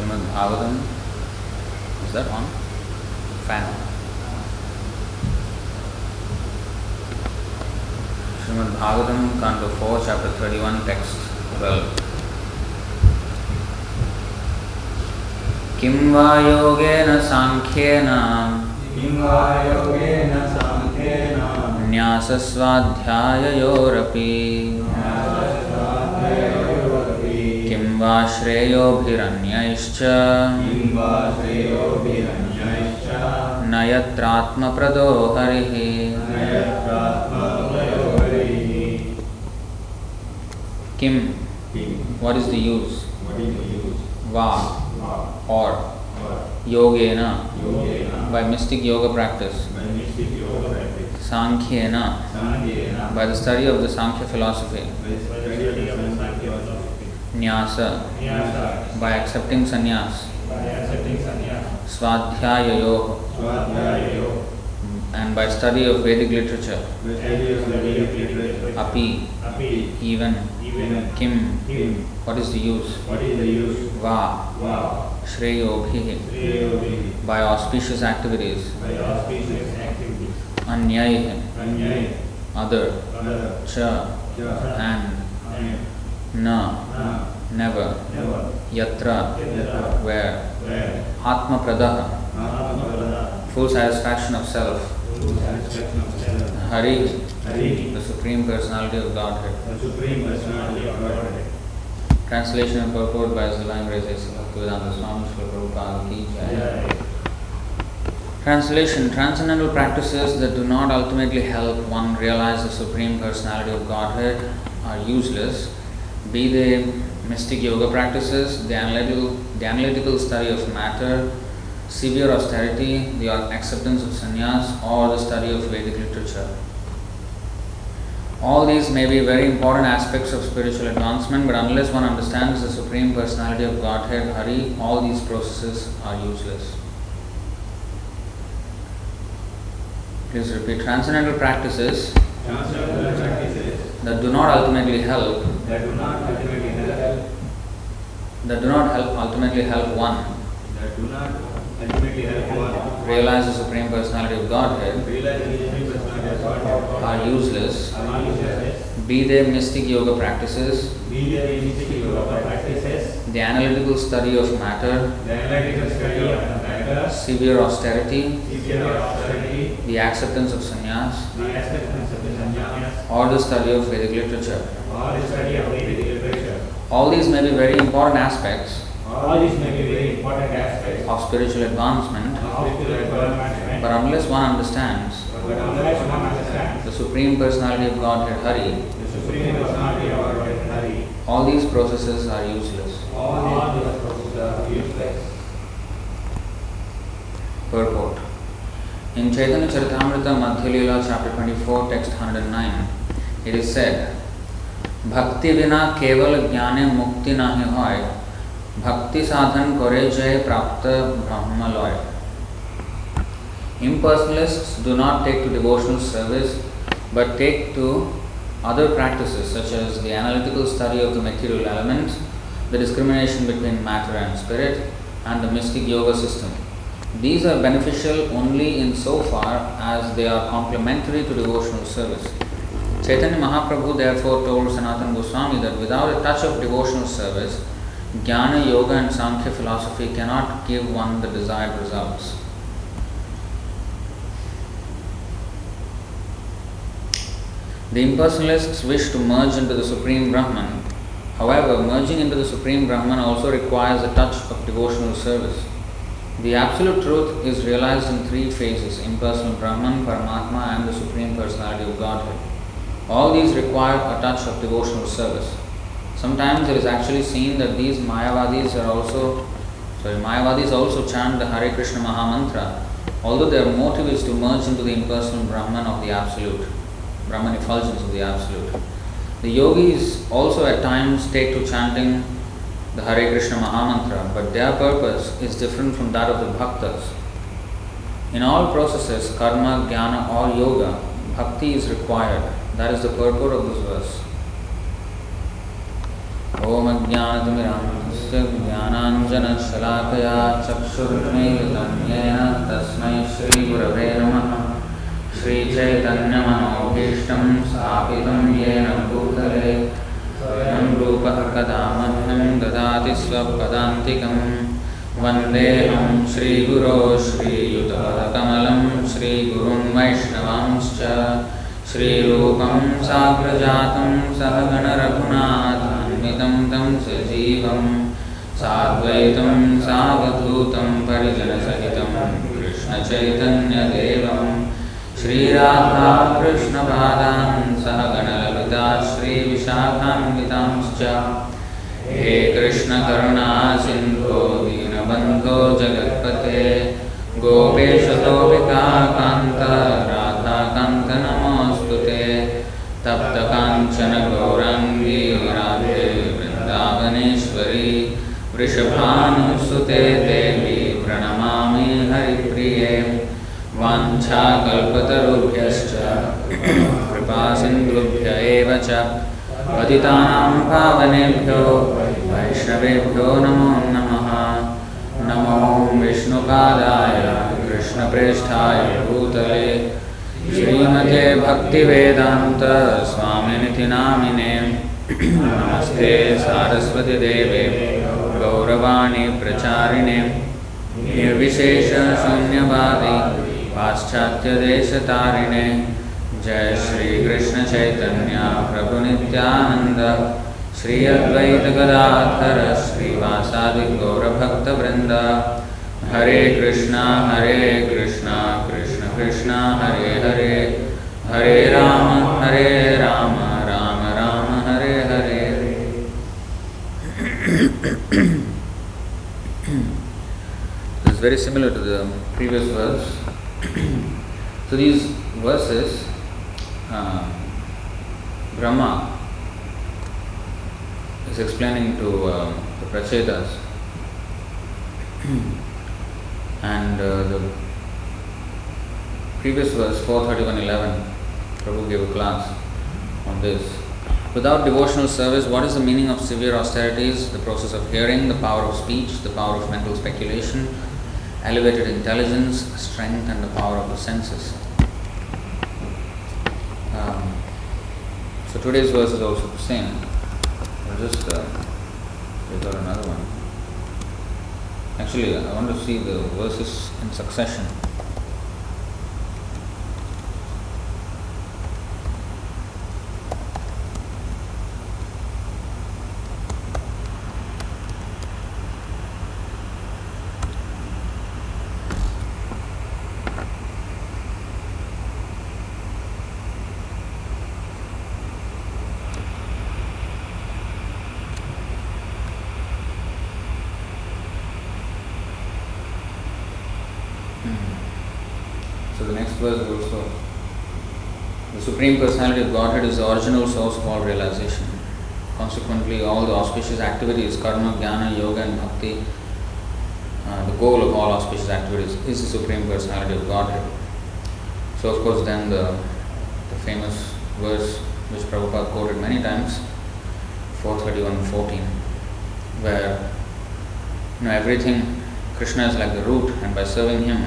Srimad Bhagavatam. Is that on? Fan. Srimad Bhagavatam, Canto 4, Chapter 31, Text 12. Kim va yogena sankhena Nyasa svadhyayayorapi Kim va shreyobiranyaischa Nayatratma prado harihi. Kim, what is the use? Va, or yogena, by mystic yoga practice. Sankhyena, by the study of the Sankhya philosophy. Nyasa, by accepting sannyas. Svadhyayayo, and by study of Vedic literature. Api, even. Kim, what is the use? Va, Shreyobhihi, by auspicious activities. Anyaihi, other. Cha, and. Na, never. Yatra, where. Atma pradaha, full satisfaction of self. Hari, the Supreme Personality of Godhead. Translation and purport by His Divine Grace Bhaktivedanta Swami Srila Prabhupada Ki Jai. Translation: transcendental practices that do not ultimately help one realize the Supreme Personality of Godhead are useless, be they mystic yoga practices, the analytical study of matter, severe austerity, the acceptance of sannyas, or the study of Vedic literature. All these may be very important aspects of spiritual advancement, but unless one understands the Supreme Personality of Godhead, Hari, all these processes are useless. Please repeat. Transcendental practices that do not ultimately help one realize the Supreme Personality of Godhead are useless, be they mystic yoga practices, the analytical study of matter, severe austerity, the acceptance of sannyas, or the study of Vedic literature. All these may be very important aspects of spiritual advancement, but unless one understands the Supreme Personality of Godhead, Hari, all these processes are useless. Purport. In Chaitanya Charitamrita Madhya Leela, chapter 24, text 109, it is said, Bhakti vina keval jnane mukti nahi hoy, Bhakti sadhan kore jay prapta brahmaloy. Impersonalists do not take to devotional service, but take to other practices such as the analytical study of the material elements, the discrimination between matter and spirit, and the mystic yoga system. These are beneficial only in so far as they are complementary to devotional service. Chaitanya Mahaprabhu therefore told Sanatana Goswami that without a touch of devotional service, Jnana, Yoga and Sankhya philosophy cannot give one the desired results. The impersonalists wish to merge into the Supreme Brahman. However, merging into the Supreme Brahman also requires a touch of devotional service. The Absolute Truth is realized in three phases: impersonal Brahman, Paramatma and the Supreme Personality of Godhead. All these require a touch of devotional service. Sometimes it is actually seen that these Mayavadis also chant the Hare Krishna Maha Mantra, although their motive is to merge into the impersonal Brahman of the Absolute, Brahman effulgence of the Absolute. The yogis also at times take to chanting the Hare Krishna Maha Mantra, but their purpose is different from that of the bhaktas. In all processes, karma, jnana or yoga, bhakti is required. That is the purport of this verse. Om Ajnanatimirandhasya यस्य ज्ञानाञ्जनशलाकया चक्षुर्मीलितं येन तस्मै श्रीगुरवे नमः। श्रीचैतन्यमनोभीष्टं स्थापितं येन भूतले स्वयं रूपः कदा मह्यं ददाति स्वपदान्तिकं। वन्देऽहं श्रीगुरो श्रीयुतपदकमलं श्रीगुरुं वैष्णवांश्च श्रीरूपं साग्रजातं सहगणरघुनाथान्वितं तं सजीवं साद्वैतं सावधूतं परिजनसहितं कृष्णचैतन्यदेवं श्रीराधा कृष्णपादान् सहगणललिता श्रीविशाखान्वितांश्च। हे कृष्णकरुणा सिन्धो दीनबन्धो जगत्पते गोपेश गोपिका कान्त राधाकान्त नमोऽस्तुते। तप्तकाञ्चन गौराङ्गी राधे वृन्दावनेश्वरी वृषभानुसुते देवी प्रणमामि हरिप्रिये। वाञ्छाकल्पतरुभ्यश्च कृपासिन्धुभ्य एव च पतितानां पावनेभ्यो वैष्णवेभ्यो नमो नमः। नमो विष्णुपादाय कृष्णप्रेष्ठाय भूतले श्रीमते भक्तिवेदान्त स्वामिनिति नामिने। नमस्ते सारस्वतीदेवे गौरवाणी प्रचारिणे निर्विशेष शून्यवादी पाश्चात्यदेशतारिणे। जय श्री कृष्ण चैतन्य प्रभु नित्यानंद श्री अद्वैत गदाधर श्रीवासादि गौरभक्तवृंद। हरे Krishna Krishna Krishna Hare Hare Hare Ram Ram Ram Hare Hare. This is very similar to the previous verse. So these verses, Brahma is explaining to the Prachetas, and the previous verse 4:31:11, Prabhu gave a class on this. Without devotional service, what is the meaning of severe austerities, the process of hearing, the power of speech, the power of mental speculation, elevated intelligence, strength, and the power of the senses? So today's verse is also the same. I'll just take out another one. Actually, I want to see the verses in succession. So the next verse is also, the Supreme Personality of Godhead is the original source of all realization. Consequently, all the auspicious activities, karma, jnana, yoga and bhakti, the goal of all auspicious activities is the Supreme Personality of Godhead. So of course then the famous verse which Prabhupada quoted many times, 4:31:14, where everything, Krishna is like the root, and by serving him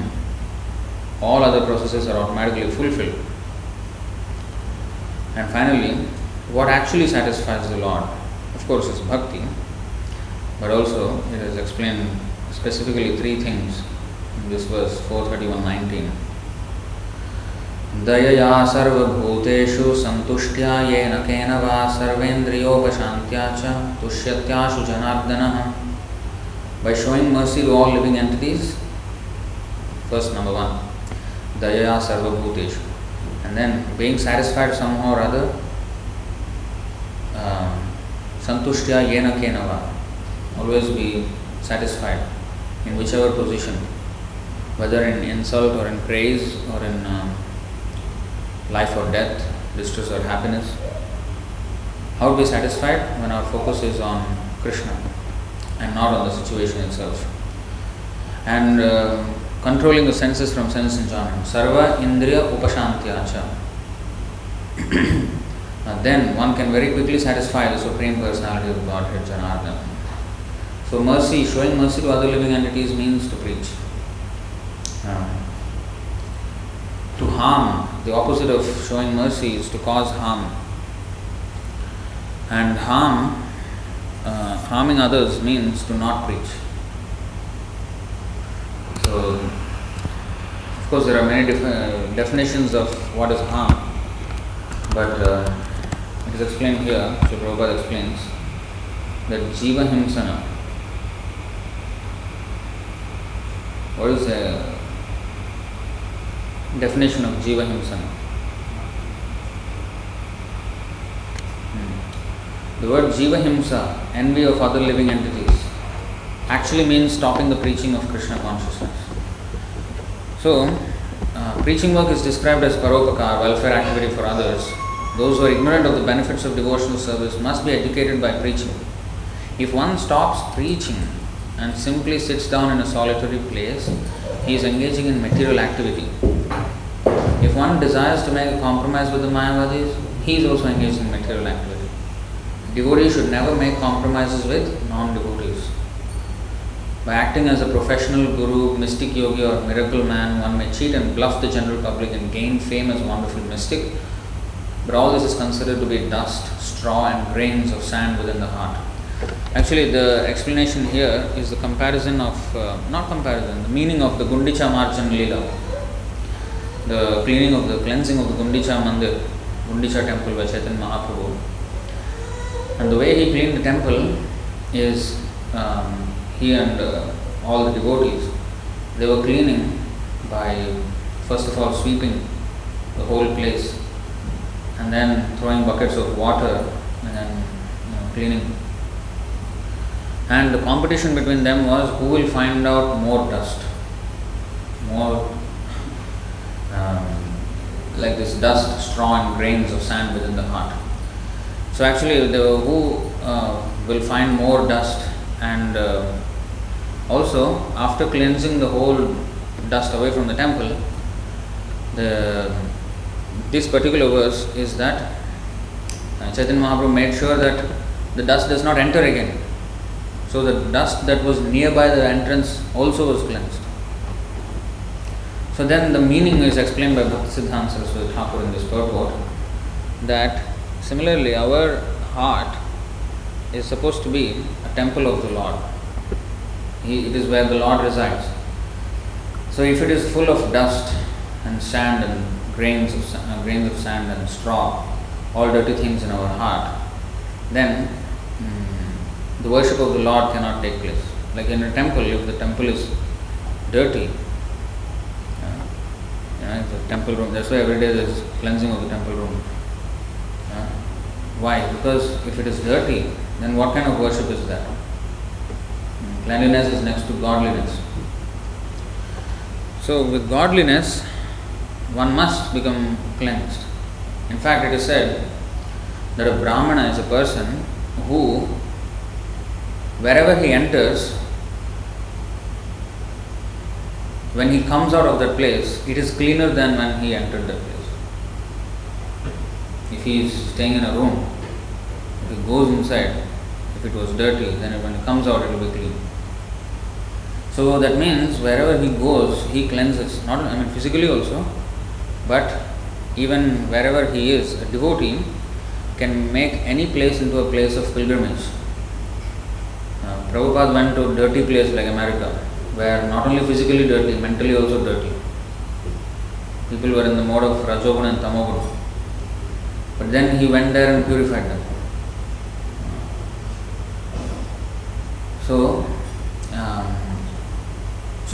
all other processes are automatically fulfilled. And finally, what actually satisfies the Lord, of course, is bhakti, but also it is explained specifically three things in this verse 4:31:19. Dayaya sarvabhuteshu santushtya yena kena va sarvendriyopashantya cha tushyatyashu janardhanah. By showing mercy to all living entities, first, number one, dayaya sarvabhuteshu, and then being satisfied somehow or other, santushtya yena kena va, always be satisfied in whichever position, whether in insult or in praise or in life or death, distress or happiness. How to be satisfied? When our focus is on Krishna and not on the situation itself. And controlling the senses from sense enjoyment. Sarva indriya upashantya cha. Then one can very quickly satisfy the Supreme Personality of Godhead, Janardana. So mercy, showing mercy to other living entities means to preach. To harm, the opposite of showing mercy is to cause harm. And harming others means to not preach. So, of course, there are many definitions of what is harm, but it is explained here. So Prabhupada explains that Jiva Himsana. What is the definition of Jiva Himsana? The word Jiva Himsa, envy of other living entities, actually means stopping the preaching of Krishna consciousness. So, preaching work is described as paropakar, welfare activity for others. Those who are ignorant of the benefits of devotional service must be educated by preaching. If one stops preaching and simply sits down in a solitary place, he is engaging in material activity. If one desires to make a compromise with the Mayavadis, he is also engaged in material activity. Devotees should never make compromises with non-devotees. By acting as a professional guru, mystic yogi or miracle man, one may cheat and bluff the general public and gain fame as a wonderful mystic. But all this is considered to be dust, straw and grains of sand within the heart. Actually, the explanation here is the comparison of, the meaning of the Gundicha Marjan Leela. The cleansing of the Gundicha Mandir, Gundicha temple by Chaitanya Mahaprabhu. And the way he cleaned the temple is, he and all the devotees, they were cleaning by first of all sweeping the whole place and then throwing buckets of water and then cleaning. And the competition between them was who will find out more dust, more like this dust, straw and grains of sand within the heart. So actually, who will find more dust, and also after cleansing the whole dust away from the temple, this particular verse is that Chaitanya Mahaprabhu made sure that the dust does not enter again. So the dust that was nearby the entrance also was cleansed. So then the meaning is explained by Bhaktisiddhanta Saraswati Thakur in this purport, that similarly our heart is supposed to be a temple of the Lord. It is where the Lord resides. So if it is full of dust and sand and grains of sand and straw, all dirty things in our heart, then the worship of the Lord cannot take place. Like in a temple, if the temple is dirty, the temple room, that's why every day there is cleansing of the temple room. Why? Because if it is dirty, then what kind of worship is that? Cleanliness is next to godliness. So with godliness, one must become cleansed. In fact, it is said that a Brahmana is a person who, wherever he enters, when he comes out of that place, it is cleaner than when he entered that place. If he is staying in a room, if he goes inside, if it was dirty, then when he comes out, it will be clean. So that means wherever he goes, he cleanses, not physically also, but even wherever he is, a devotee can make any place into a place of pilgrimage. Prabhupada went to a dirty place like America, where not only physically dirty, mentally also dirty. People were in the mode of Rajoguna and Tamoguna. But then he went there and purified them. So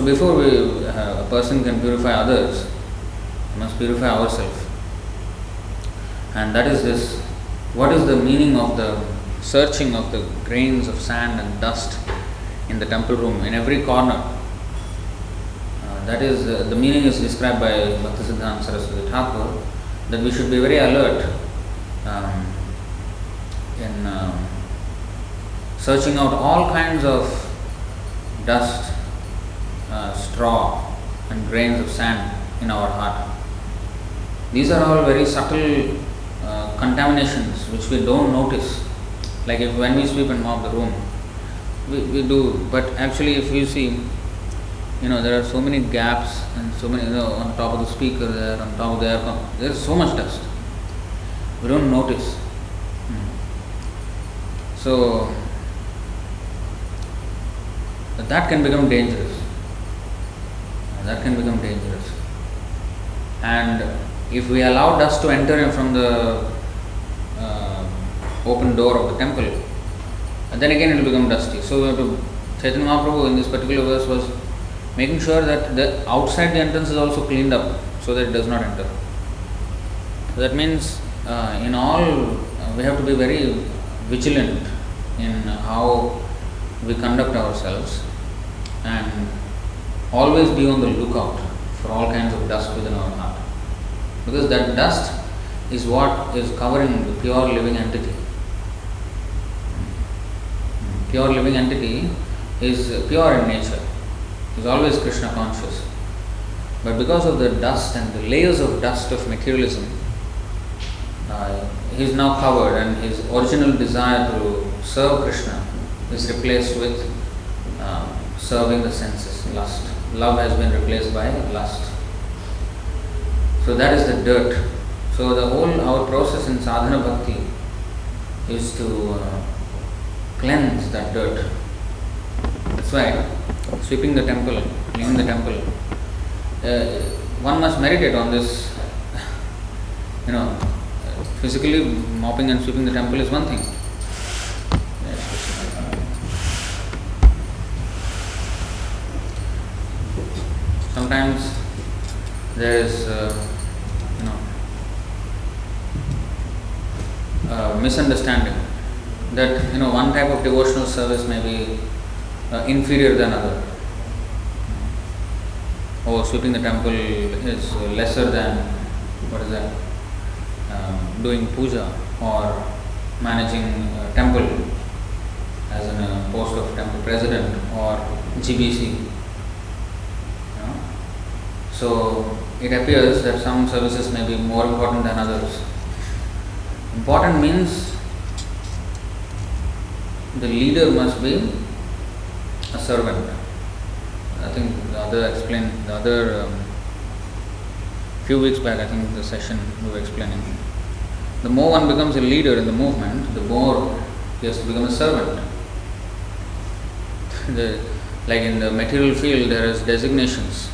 before a person can purify others, we must purify ourselves. And that is this. What is the meaning of the searching of the grains of sand and dust in the temple room, in every corner? That is, the meaning is described by Bhaktisiddhanta Saraswati Thakur, that we should be very alert in searching out all kinds of dust, straw and grains of sand in our heart. These are all very subtle contaminations which we don't notice. Like when we sweep and mop the room, we do, but actually, if you see, there are so many gaps and so many, on top of the speaker there, on top of the aircon, there's so much dust. We don't notice. So that can become dangerous. That can become dangerous. And if we allow dust to enter in from the open door of the temple, then again it will become dusty. So Chaitanya Mahaprabhu in this particular verse was making sure that the outside the entrance is also cleaned up so that it does not enter. So that means in all we have to be very vigilant in how we conduct ourselves and always be on the lookout for all kinds of dust within our heart. Because that dust is what is covering the pure living entity. Pure living entity is pure in nature, is always Krishna conscious. But because of the dust and the layers of dust of materialism, he is now covered, and his original desire to serve Krishna is replaced with serving the senses, lust. Love has been replaced by lust. So that is the dirt. So the whole our process in sadhana bhakti is to cleanse that dirt. That's why sweeping the temple, cleaning the temple, one must meditate on this. Physically mopping and sweeping the temple is one thing. Sometimes there is misunderstanding that one type of devotional service may be inferior than other. Sweeping the temple is lesser than doing puja or managing a temple as in a post of temple president or GBC. So it appears that some services may be more important than others. Important means the leader must be a servant. I think few weeks back, I think the session we were explaining. The more one becomes a leader in the movement, the more he has to become a servant. Like in the material field, there is designations.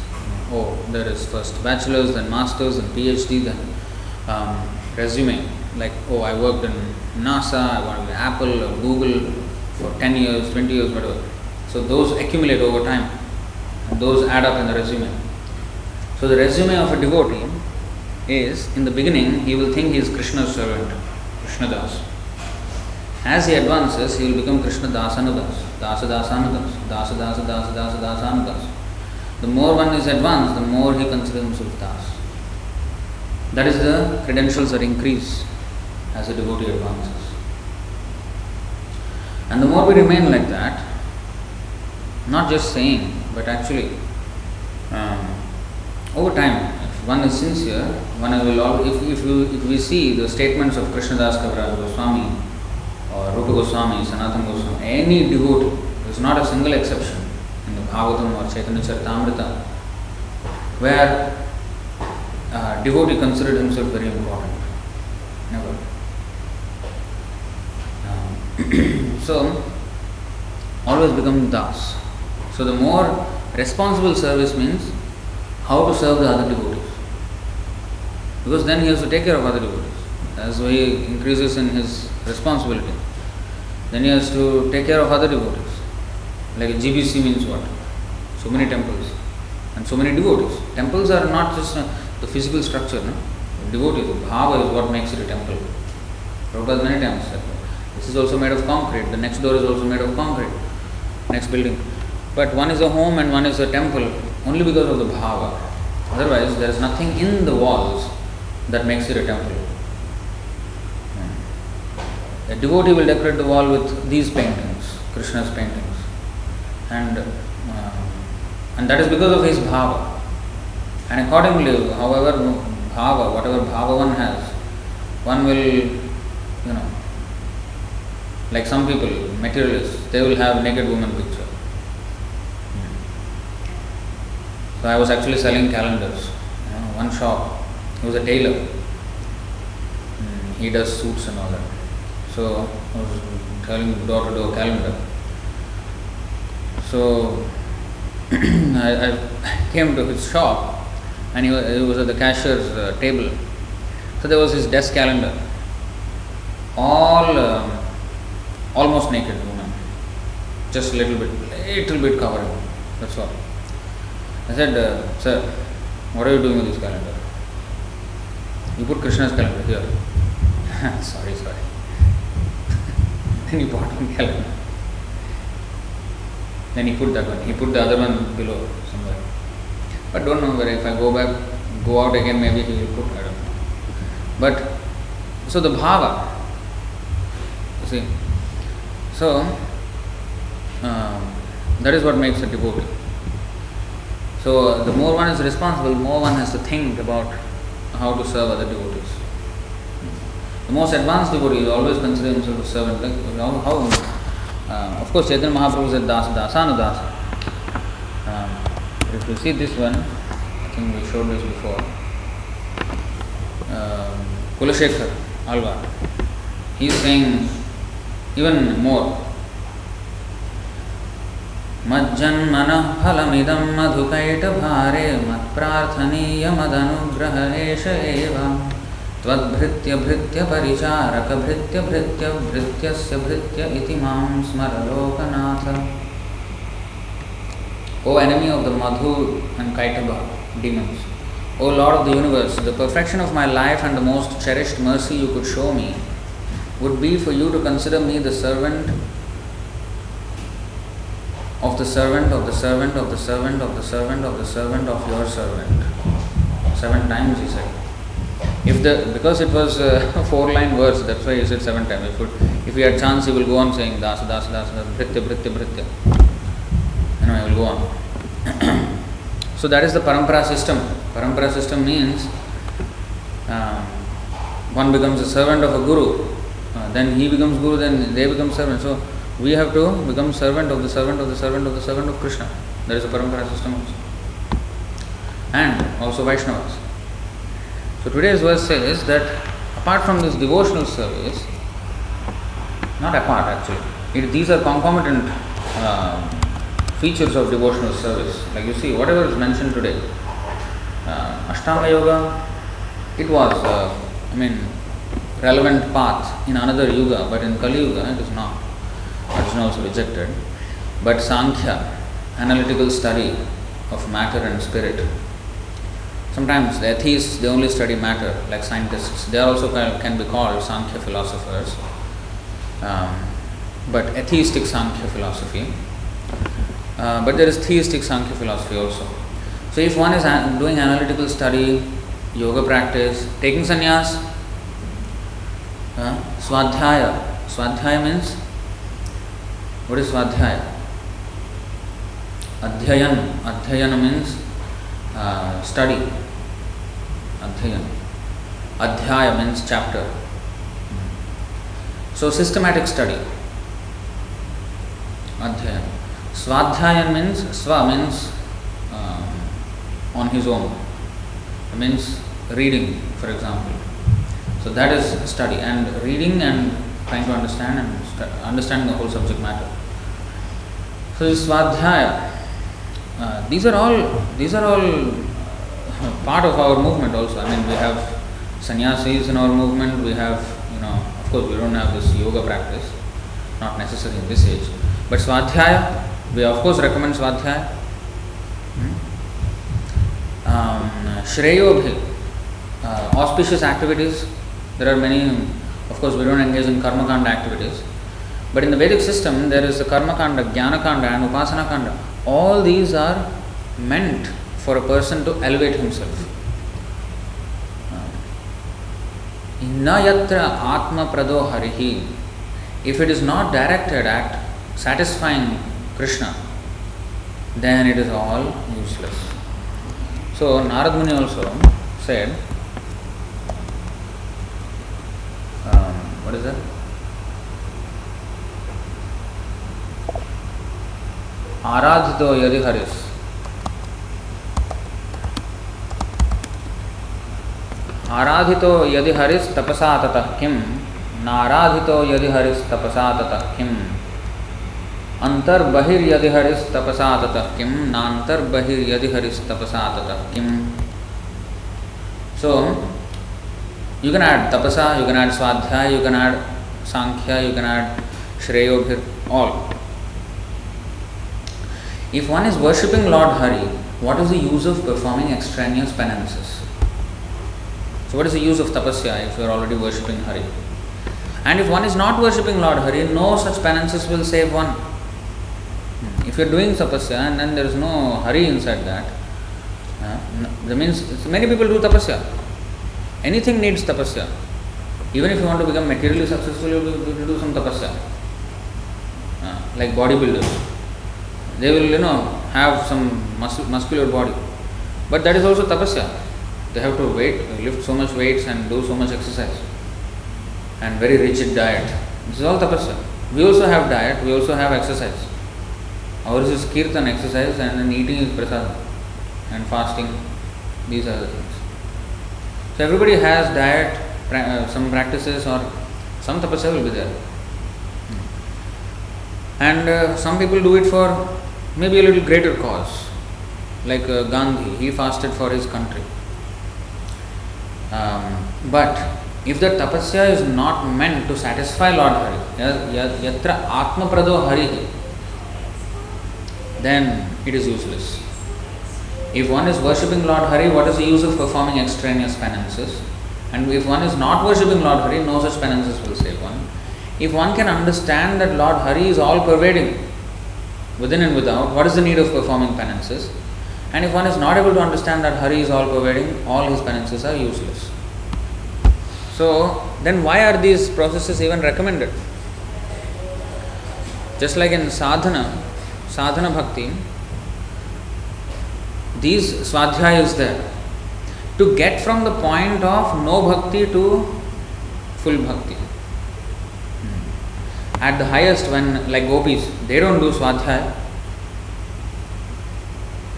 There is first bachelor's, then master's, then PhD, then resume. Like, I worked in NASA, I worked in Apple or Google for 10 years, 20 years, whatever. So those accumulate over time. And those add up in the resume. So the resume of a devotee is, in the beginning, he will think he is Krishna's servant, Krishna Das. As he advances, he will become Krishna Dasanudas, Dāsa Dasanudas, Dāsa Dāsa Dāsa Dāsa Dasanudas. The more one is advanced, the more he considers himself Das. That is the credentials that increase as a devotee advances. And the more we remain like that, not just saying, but actually, over time, if one is sincere, one will all. If we see the statements of Krishnadas Kaviraj Goswami or Rupa Goswami, Sanatana Goswami, any devotee, there is not a single exception in the Bhagavatam or Chaitanya Charitamrita where devotee considered himself very important. Never. So, always become das. So, the more responsible service means how to serve the other devotees. Because then he has to take care of other devotees. As he increases in his responsibility, then he has to take care of other devotees. Like a GBC means what? So many temples and so many devotees. Temples are not just the physical structure. No? The devotee, the bhava is what makes it a temple. Prabhupada many times said, this is also made of concrete. The next door is also made of concrete. Next building. But one is a home and one is a temple only because of the bhava. Otherwise, there is nothing in the walls that makes it a temple. A devotee will decorate the wall with these paintings, Krishna's paintings. And that is because of his bhava. And accordingly, however whatever bhava one has, one will, Like some people, materialists, they will have naked woman picture. So I was actually selling calendars. One shop, he was a tailor. He does suits and all that. So I was selling door-to-door calendar. So I came to his shop, and he was at the cashier's table. So there was his desk calendar, all almost naked woman, just a little bit covering. That's all. I said, sir, what are you doing with this calendar? You put Krishna's calendar here. sorry. Then he bought one calendar. Then he put that one. He put the other one below somewhere. But don't know whether if I go out again, maybe he will put, I don't know. But, so the bhava, you see. So, that is what makes a devotee. So, the more one is responsible, more one has to think about how to serve other devotees. The most advanced devotee always consider himself a servant. Like of course, Chaitanya Mahaprabhu said dāsa, dāsa. If you see this one, I think we showed this before. Kulashekar Alva, he is saying even more. Majjanmana phalamidam madhukaita bhare matprarthaniya madanugraha esha eva tvadbhritya bhritya paricharaka bhritya bhritya bhrityasya bhritya iti mam smara lokanatha. O enemy of the Madhu and Kaitaba demons, O Lord of the universe, the perfection of my life and the most cherished mercy you could show me would be for you to consider me the servant of the servant of the servant of the servant of the servant of the servant of your servant. 7 times he said. Because it was a 4-line verse, that's why he said 7 times. If he had chance, he will go on saying dāsa, dāsa, dāsa, bhritya, bhritya, bhritya. He will go on. So that is the parampara system. Parampara system means one becomes a servant of a guru, then he becomes guru, then they become servants. So we have to become servant of the servant of the servant of the servant of Krishna. That is a parampara system also. And also Vaishnavas. So today's verse says that apart from this devotional service, not apart actually, these are concomitant features of devotional service. Like you see, whatever is mentioned today, Ashtanga Yoga, it was, relevant path in another yuga, but in Kali Yuga it is not. Arjuna also rejected. But Sankhya, analytical study of matter and spirit. Sometimes the atheists, they only study matter, like scientists. They also can be called Sankhya philosophers. But atheistic Sankhya philosophy. But there is theistic Sankhya philosophy also. So if one is doing analytical study, yoga practice, taking sannyas, swadhyaya. Swadhyaya means, what is swadhyaya? Adhyayan. Adhyayana means study. Adhyayan. Adhyaya means chapter. So systematic study. Adhyayan. Swadhyaya means, swa means on his own. It means reading, for example. So that is study, and reading and trying to understand and understanding the whole subject matter. So this Swadhyaya, these are all part of our movement also. We have sannyasis in our movement. We have, of course, we don't have this yoga practice, not necessary in this age. But Swadhyaya, we of course recommend Swadhyaya. Shreyobhi, auspicious activities. There are many, of course, we don't engage in karma kanda activities. But in the Vedic system, there is the karma kanda, jnana kanda, and upasana kanda. All these are meant for a person to elevate himself. Na yatra atma prado harihi. If it is not directed at satisfying Krishna, then it is all useless. So Narad Muni also said, what is that? आराधितो यदि हरिस् आराधितो यदि हरिस् तपसा ततः किं नाराधितो यदि हरिस् तपसा ततः किम् अंतर्बहिर्यदि हरिस् तपसा ततः किं नान्तर्बहिर्यदि हरिस् तपसा ततः किम्. So you can add tapasa, you can add swadhyaya, you can add sankhya, you can add shreyobhir, all. If one is worshipping Lord Hari, what is the use of performing extraneous penances? So what is the use of tapasya if you are already worshipping Hari? And if one is not worshipping Lord Hari, no such penances will save one. If you are doing tapasya and then there is no Hari inside that, that means many people do tapasya. Anything needs tapasya. Even if you want to become materially successful, you will do some tapasya. Like bodybuilders, they will have some muscular body, but that is also tapasya. They have to lift so much weights and do so much exercise and very rigid diet. This is all tapasya. We also have diet, we also have exercise. Ours is kirtan, exercise, and then eating is prasad and fasting. These are the things. So everybody has diet, some practices, or some tapasya will be there. And some people do it for maybe a little greater cause. Like Gandhi, he fasted for his country. But if the tapasya is not meant to satisfy Lord Hari, yatra atma prado Hari, then it is useless. If one is worshipping Lord Hari, what is the use of performing extraneous penances? And if one is not worshipping Lord Hari, no such penances will save one. If one can understand that Lord Hari is all pervading, within and without, what is the need of performing penances? And if one is not able to understand that Hari is all pervading, all his penances are useless. So then why are these processes even recommended? Just like in sadhana bhakti, these swadhyaya is there to get from the point of no bhakti to full bhakti. At the highest, when like gopis, they don't do swadhyaya.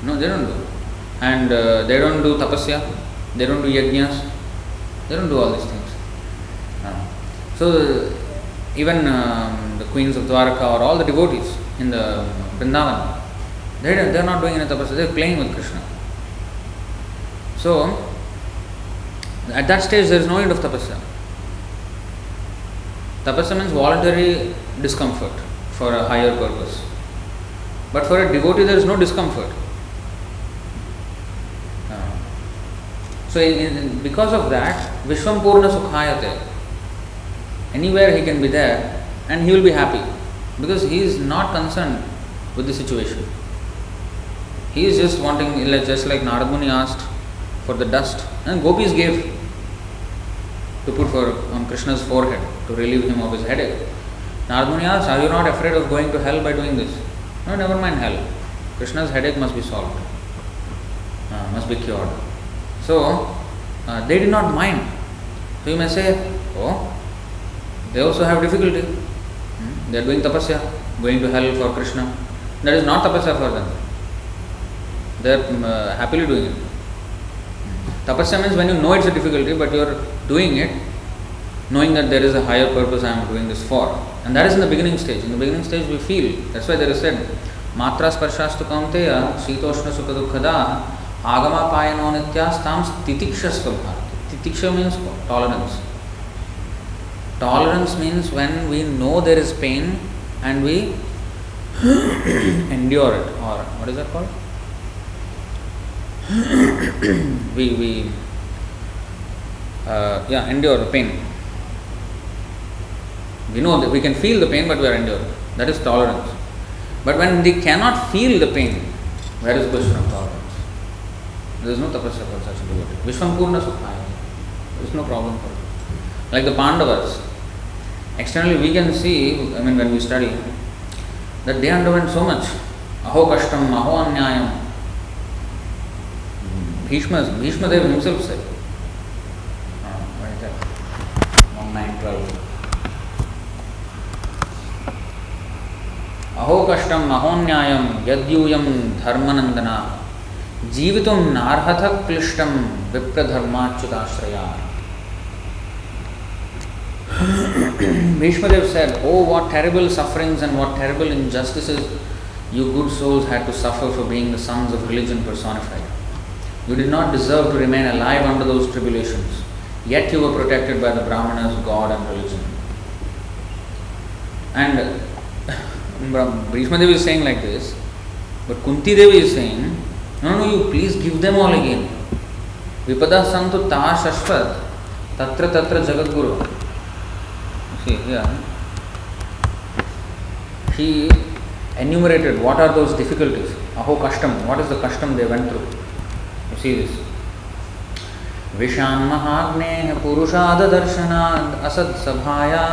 No, they don't do. And they don't do tapasya, they don't do yajnas, they don't do all these things. So even the queens of Dwaraka or all the devotees in the Vrindavan, they are not doing any tapasya, they are playing with Krishna. So at that stage there is no need of tapasya. Tapasya means voluntary discomfort for a higher purpose. But for a devotee there is no discomfort. So because of that, Vishwam Purna Sukhayate, anywhere he can be there and he will be happy, because he is not concerned with the situation. He is just wanting, just like Narad Muni asked for the dust, and gopis gave to put on Krishna's forehead to relieve him of his headache. Narad Muni asked, are you not afraid of going to hell by doing this? No, never mind hell. Krishna's headache must be solved, must be cured. So they did not mind. So you may say, oh, they also have difficulty. They are doing tapasya, going to hell for Krishna. That is not tapasya for them. They are happily doing it. Tapasya means when you know it's a difficulty, but you are doing it, knowing that there is a higher purpose I am doing this for. And that is in the beginning stage. In the beginning stage we feel. That's why there is said, Matra sparshaastu kaunteya sitoshna sukha dukkhadah agama payano nityastam titikshasva bharati. Titiksha means tolerance. Tolerance means when we know there is pain and we endure it, or what is that called? we endure the pain. We know that we can feel the pain, but we are enduring. That is tolerance. But when they cannot feel the pain, where is the question of tolerance? There is no tapasya for such a devotee. Vishwam Purna Sukhaya. There is no problem for it. Like the Pandavas, externally we can see, when we study, that they underwent so much. Aho kashtam, aho anyayam. Bhishma Dev himself said, what is that? 1912. अहो कष्टम अहोन्यायम यद्यूयम धर्मनंदना जीवितुम नार्हथ क्लिष्टम विप्रधर्माच्युताश्रया. Bhishmadev said, "Oh, what terrible sufferings and what terrible injustices you good souls had to suffer for being the sons of religion personified. You did not deserve to remain alive under those tribulations, yet you were protected by the Brahmanas, God and religion." And Bhishma Devi is saying like this, but Kunti Devi is saying, no, you please give them all again. Vipada santu ta shashvat tatra tatra jagat guru. See here, he enumerated what are those difficulties. Aho kashtam, what is the kashtam they went through. You see this. Vishan mahagne purushada darshana asad sabhaya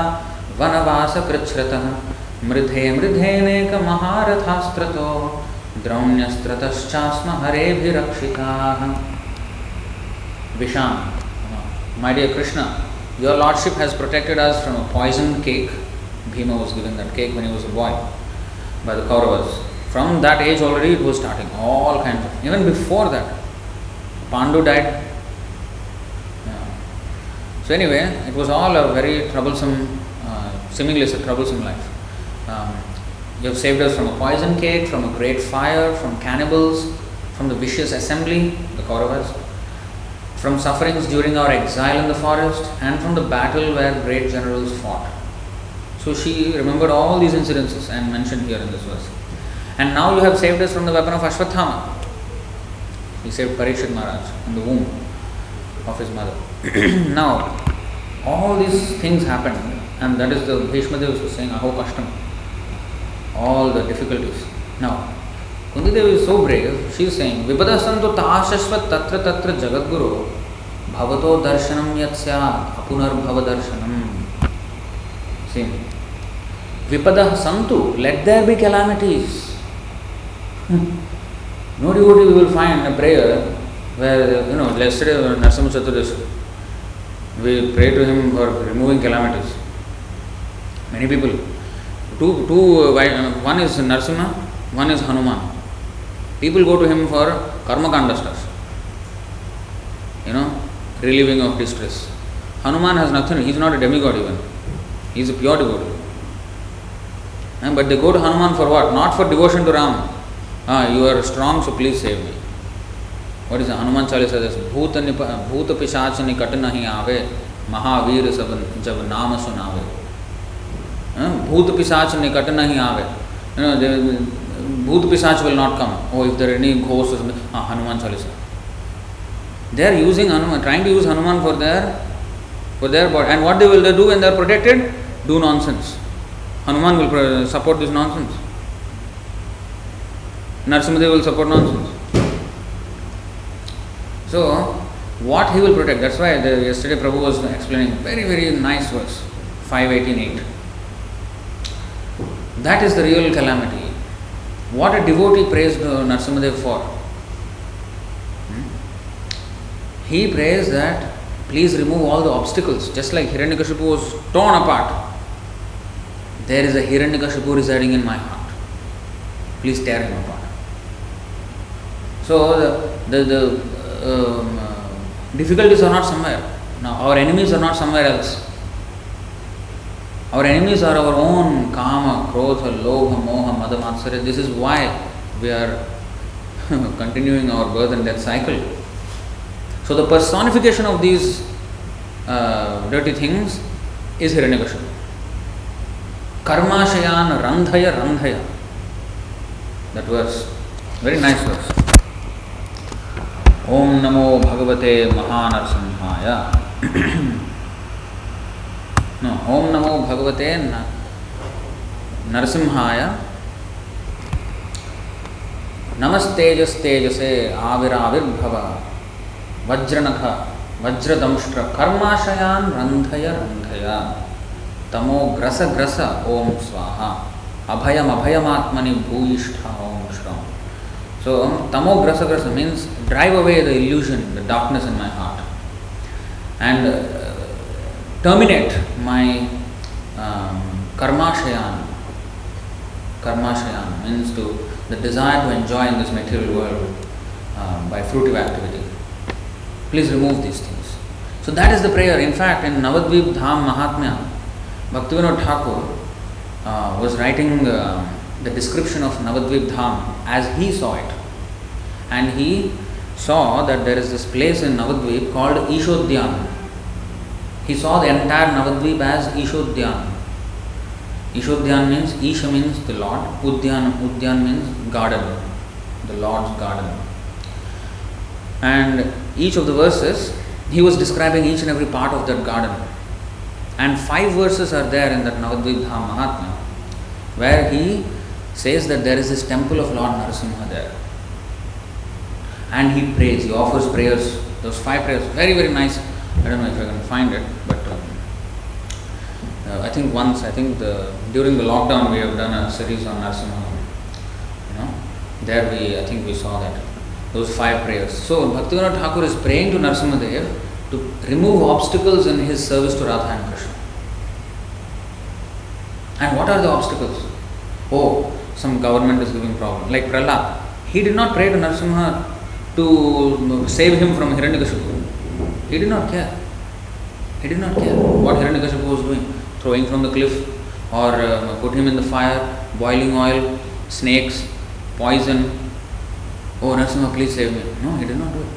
vanavasa krichrata mridhe mridheneka maharathastrato draunyastratascha harebhirakshitah. Vishan, my dear Krishna, your lordship has protected us from a poisoned cake. Bhima was given that cake when he was a boy by the Kauravas. From that age already it was starting, all kinds of, even before that, Pandu died. Yeah. So anyway, it was all a very troublesome, seemingly a troublesome life. You have saved us from a poison cake, from a great fire, from cannibals, from the vicious assembly, the Kauravas, from sufferings during our exile in the forest, and from the battle where great generals fought. So she remembered all these incidences and mentioned here in this verse. And now you have saved us from the weapon of Ashwathama. He saved Parikshit Maharaj in the womb of his mother. Now, all these things happened, and that is the Bhishma Devi was saying, Aho Kashtam, all the difficulties. Now, Kunti Devi is so brave, she is saying, Vipadasantu ta'ashashvat tatra tatra jagadguru bhavato darshanam yatsya apunar bhava darshanam. See, Vipadah santu, let there be calamities. No devotee we will find a prayer where, yesterday Narasimha Chaturdashi, we pray to him for removing calamities. Many people, one is Narasimha, one is Hanuman. People go to him for karma kanda stuff, relieving of distress. Hanuman has nothing, he is not a demigod even, he is a pure devotee. But they go to Hanuman for what? Not for devotion to Ram. You are strong, so please save me. What is the Hanuman Chalisa says? Bhuta pishach nikat nahi aave, Mahavir jab naam sunave. Bhuta pishach nikat nahi aave. Bhoot Pisach will not come. Oh, if there are any ghosts, Hanuman Chalisa. They are using Hanuman, trying to use Hanuman for their body. And what they will do when they are protected? Do nonsense. Hanuman will support this nonsense. Narasimhadev will support nonsense. So, what he will protect? That's why yesterday Prabhu was explaining very, very nice verse, 5:18:8. That is the real calamity. What a devotee prays Narasimhadev for. He prays that please remove all the obstacles. Just like Hiranyakashipu was torn apart, there is a Hiranyakashipu residing in my heart. Please tear him apart. So the difficulties are not somewhere. Now our enemies are not somewhere else. Our enemies are our own kama, krodha, lobha, moha, mada, matsarya. This is why we are continuing our birth and death cycle. So the personification of these dirty things is Hiranyakashipu. Karmashayan randhaya randhaya. That verse, very nice verse. Om Namo Bhagavate Mahanarsimhaya. No, Om Namo Bhagavate Narasimhaya. Namastejas tejase aviravirbhava Vajranakha Vajradamshtra Karmashayan Randhaya Randhaya Tamo Grasa Grasa Om Swaha Abhayam Abhayamatmani Bhuyishtha Om Shram. So Tamo Grasa Grasa means drive away the illusion, the darkness in my heart, and terminate my karmashayan, karmashayan means to the desire to enjoy in this material world by fruitive activity. Please remove these things. So that is the prayer. In fact, in Navadvip Dham Mahatmya, Bhaktivinoda Thakur was writing the description of Navadvip Dham as he saw it. And he saw that there is this place in Navadvip called Ishodhyan. He saw the entire Navadvip as Ishodhyan. Ishodhyan means, Isha means the Lord, Udyan means garden, the Lord's garden. And each of the verses, he was describing each and every part of that garden. And 5 verses are there in that Navadvip Dham Mahatmya, where he says that there is this temple of Lord Narasimha there. And he prays, he offers prayers, those 5 prayers, very, very nice. I don't know if I can find it, but I think during the lockdown we have done a series on Narasimha. There I think we saw that, those 5 prayers. So Bhaktivinoda Thakur is praying to Narasimha Dev to remove obstacles in his service to Radha and Krishna. And what are the obstacles? Oh, some government is giving problem. Like Prahlad, he did not pray to Narasimha to save him from Hiranyakashipu. He did not care. He did not care what Hiranyakashipu was doing. Throwing from the cliff, or put him in the fire, boiling oil, snakes, poison. Oh, Narasimha, please save me. No, he did not do it.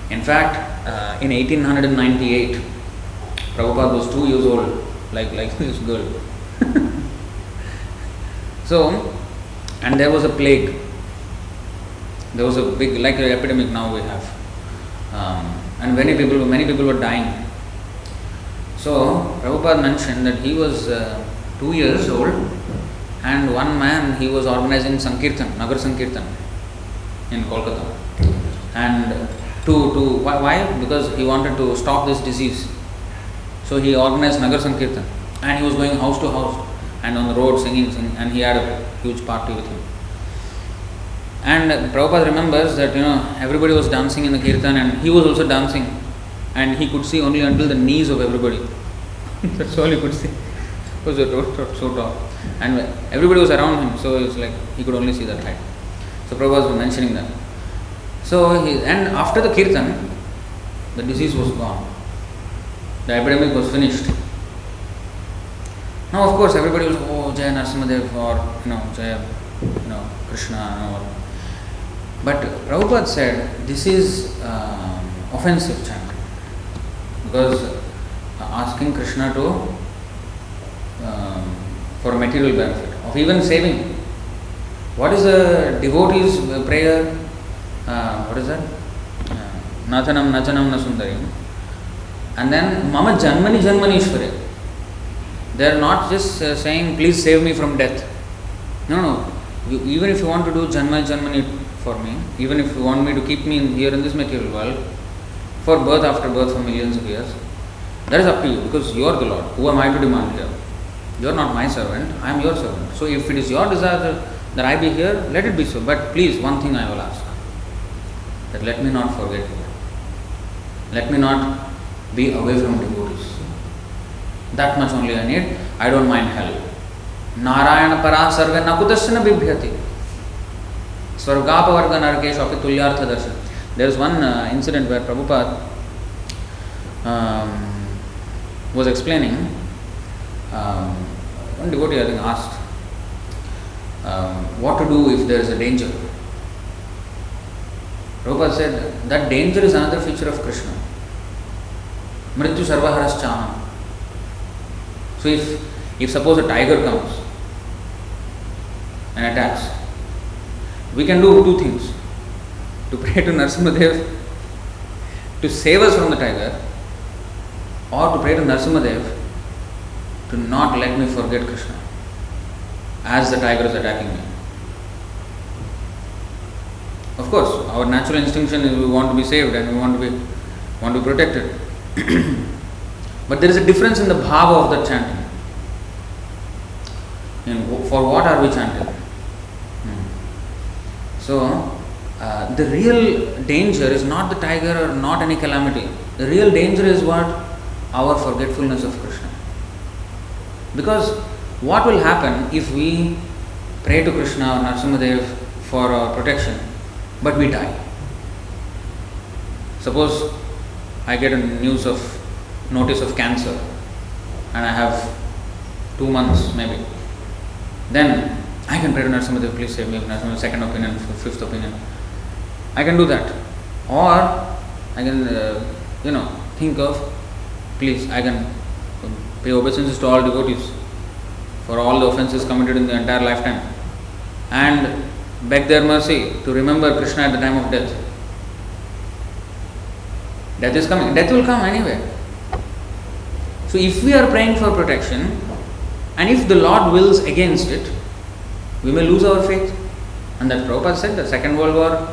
In fact, in 1898, Prabhupada was 2 years old, like this girl. So, and there was a plague. There was a big, like an epidemic now we have. And many people were dying. So, Prabhupada mentioned that he was 2 years old, and one man, he was organizing Sankirtan, Nagar Sankirtan in Kolkata. And why? Because he wanted to stop this disease. So he organized Nagar Sankirtan, and he was going house to house and on the road singing, and he had a huge party with him. And Prabhupada remembers that everybody was dancing in the kirtan, and he was also dancing, and he could see only until the knees of everybody. That's all he could see. Because the road was so tall, and everybody was around him, so it's like he could only see that height. So Prabhupada was mentioning that. So and after the kirtan, the disease was gone. The epidemic was finished. Now, of course, everybody was, oh, Jaya Narasimhadev, or Jaya, Krishna, or. But Prabhupada said this is offensive chanting, because asking Krishna to for material benefit of even saving. What is a devotee's prayer? What is that? Nathanam nachanam nasundarim. And then Mama Janmani Janmanishware. They are not just saying, please save me from death. No. Even if you want to do Janmani for me, even if you want me to keep me here in this material world, for birth after birth for millions of years, that is up to you, because you are the Lord. Who am I to demand here? You are not my servant, I am your servant. So if it is your desire that I be here, let it be so. But please, one thing I will ask, that let me not forget you. Let me not be away from devotees. That much only I need. I don't mind hell. Narayana para sarve nakutasya bibhyati. Svargapavarga narkesh api tulyartha darshan. There is one incident where Prabhupada was explaining. One devotee, I think, asked what to do if there is a danger. Prabhupada said that danger is another feature of Krishna. Mrityu sarvaharas chaham. So if suppose a tiger comes and attacks, we can do 2 things. To pray to Narasimhadev to save us from the tiger, or to pray to Narasimhadev to not let me forget Krishna as the tiger is attacking me. Of course, our natural instinction is we want to be saved and we want to be protected. But there is a difference in the bhava of the chanting. For what are we chanting? So, the real danger is not the tiger or not any calamity. The real danger is what? Our forgetfulness of Krishna. Because What will happen if we pray to Krishna or Narasimhadev for our protection, but we die? Suppose I get a notice of cancer and I have 2 months maybe. Then I can pray to Narasimhadev, please save me, Narasimhadev, second opinion, fifth opinion. I can do that. Or I can, think of, please, I can pay obeisances to all devotees for all the offenses committed in the entire lifetime and beg their mercy to remember Krishna at the time of death. Death is coming. Death will come anyway. So if we are praying for protection and if the Lord wills against it, we may lose our faith. And that Prabhupada said, the Second World War,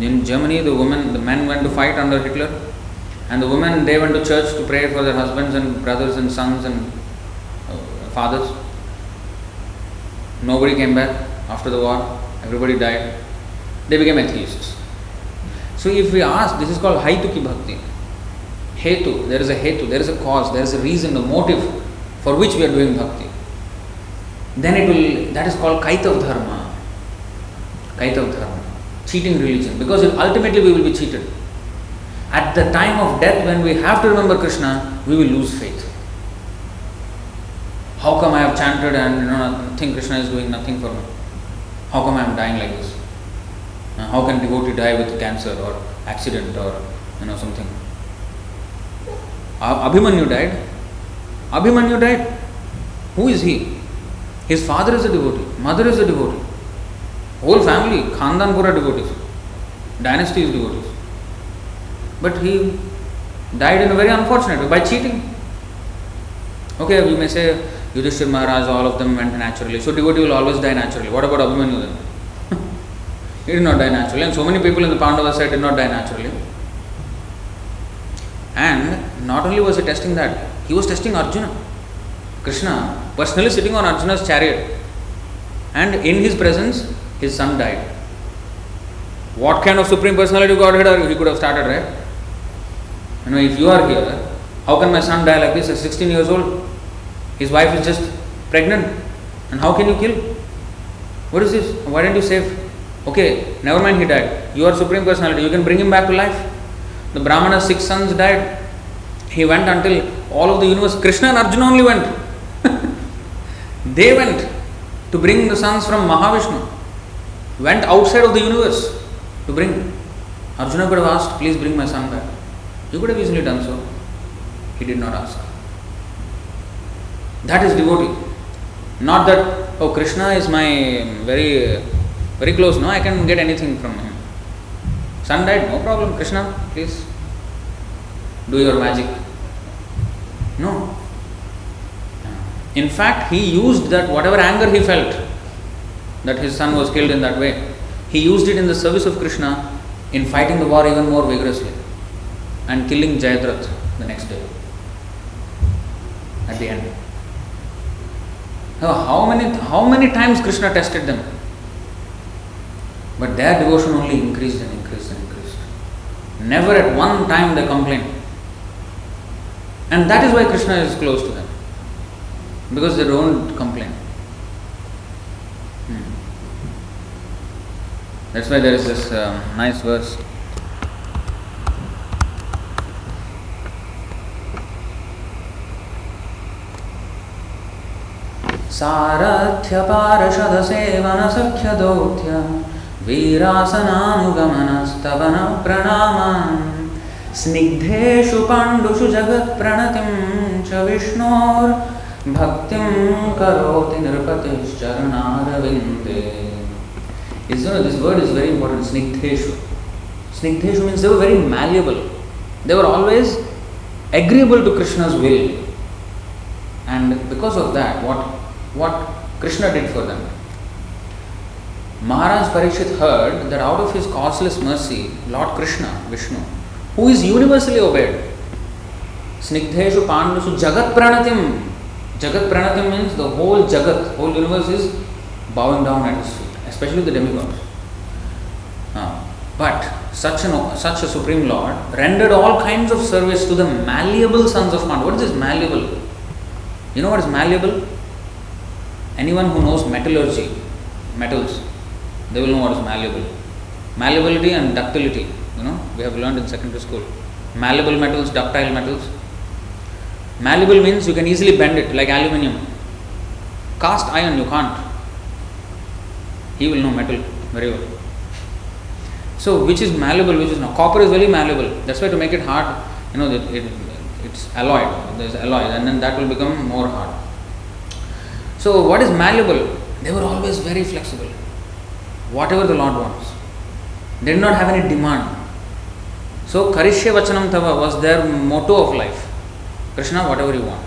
in Germany, the men went to fight under Hitler, and the women, they went to church to pray for their husbands and brothers and sons and fathers. Nobody came back after the war. Everybody died. They became atheists. So if we ask, this is called Haituki Bhakti. Hetu, there is a hetu, there is a cause, there is a reason, a motive for which we are doing bhakti. Then that is called Kaitav Dharma. Kaitav Dharma. Cheating religion. Because ultimately we will be cheated. At the time of death, when we have to remember Krishna, we will lose faith. How come I have chanted and think Krishna is doing nothing for me? How come I am dying like this? How can devotee die with cancer or accident or something? Abhimanyu died. Abhimanyu died. Who is he? His father is a devotee, mother is a devotee. Whole family, Khandan pura devotees. Dynasty is devotees. But he died in a very unfortunate way, by cheating. Okay, we may say Yudhishthir Maharaj, all of them went naturally. So devotee will always die naturally. What about Abhimanyu then? He did not die naturally. And so many people in the Pandava side did not die naturally. And not only was he testing that, he was testing Arjuna. Krishna personally sitting on Arjuna's chariot. And in his presence, his son died. What kind of Supreme Personality of Godhead he could have started, right? If you are here, how can my son die like this at 16 years old? His wife is just pregnant. And how can you kill? What is this? Why didn't you save? Okay, never mind, he died. You are Supreme Personality. You can bring him back to life. The Brahmana's 6 sons died. He went until all of the universe. Krishna and Arjuna only went. They went to bring the sons from Mahavishnu. Went outside of the universe to bring. Arjuna could have asked, please bring my son back. He could have easily done so. He did not ask. That is devotee. Not that, oh, Krishna is my very, very close. No, I can get anything from him. Son died, no problem. Krishna, please do your magic. No. In fact, he used that whatever anger he felt that his son was killed in that way, he used it in the service of Krishna in fighting the war even more vigorously and killing Jayadratha the next day at the end. How many times Krishna tested them? But their devotion only increased and increased and increased. Never at one time they complained. And that is why Krishna is close to them. Because they don't complain. That's why there is this nice verse. Sarathya parashada sevana sakhya dotya Virasananugamanastavana pranaman Snigdheshu pandushu jagat pranatim cha Vishnor Bhaktim karoti nirpatish charanaravinde. This word is very important, Snigdheshu. Snigdheshu means they were very malleable. They were always agreeable to Krishna's will. And because of that, what Krishna did for them? Maharaj Parikshit heard that out of his causeless mercy, Lord Krishna, Vishnu, who is universally obeyed, Snigdheshu Pandushu Jagat Pranatim. Jagat Pranatim means the whole Jagat, whole universe is bowing down at his feet, especially the demigods. But such a Supreme Lord rendered all kinds of service to the malleable sons of Pandu. What is this malleable? You know what is malleable? anyone who knows metallurgy, metals, they will know what is malleable. Malleability and ductility, we have learned in secondary school. Malleable metals, ductile metals. Malleable means you can easily bend it, like aluminium. Cast iron you can't. He will know metal very well. So which is malleable, which is not? Copper is very malleable. That's why to make it hard, it's alloyed. There's alloy, and then that will become more hard. So what is malleable? They were always very flexible. Whatever the Lord wants. They did not have any demand. So Karishya Vachanam Tava was their motto of life. Krishna, whatever you want.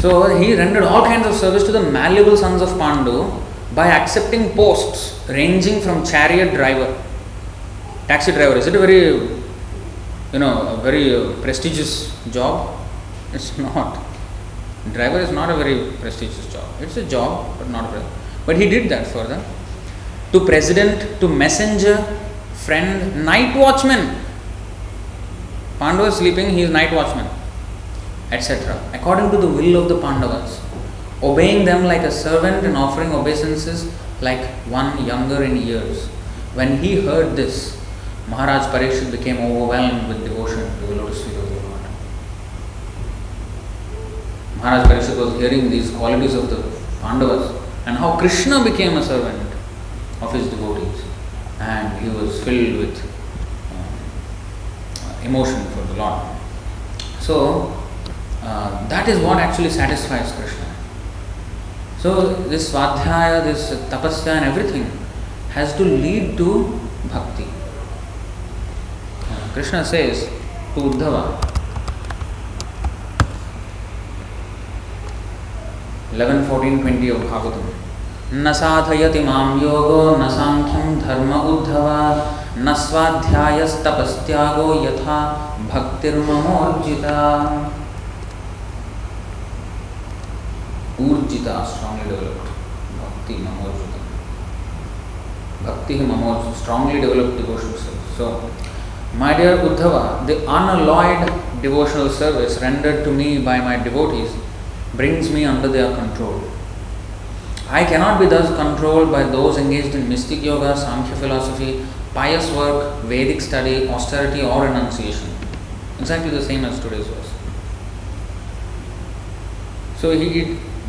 So he rendered all kinds of service to the malleable sons of Pandu by accepting posts ranging from chariot driver, taxi driver. Is it a very prestigious job? It's not. Driver is not a very prestigious job. It's a job, but not a. But he did that for them. To president, to messenger, friend, night watchman. Pandava is sleeping, he is night watchman, etc. According to the will of the Pandavas, obeying them like a servant and offering obeisances like one younger in years. When he heard this, Maharaj Parikshit became overwhelmed with devotion to the lotus feet of the Lord. Maharaj Parikshit was hearing these qualities of the Pandavas and how Krishna became a servant of his devotees, and he was filled with emotion for the Lord. So that is what actually satisfies Krishna. So this svadhyaya, this tapasya and everything has to lead to bhakti. Krishna says to Uddhava, 11, 14, 20 of Bhagavatam, न साधयति मां योगो न सांख्यं धर्म उद्धव न स्वाध्यायस्तपस्त्यागो यथा भक्तिर्ममोर्जिता. Urjita, strongly developed. Bhakti mamorjita. Bhakti mamorjita, strongly developed devotional service. So, my dear Uddhava, the unalloyed devotional service rendered to me by my devotees brings me under their control. I cannot be thus controlled by those engaged in mystic yoga, Sankhya philosophy, pious work, Vedic study, austerity or renunciation. Exactly the same as today's verse. So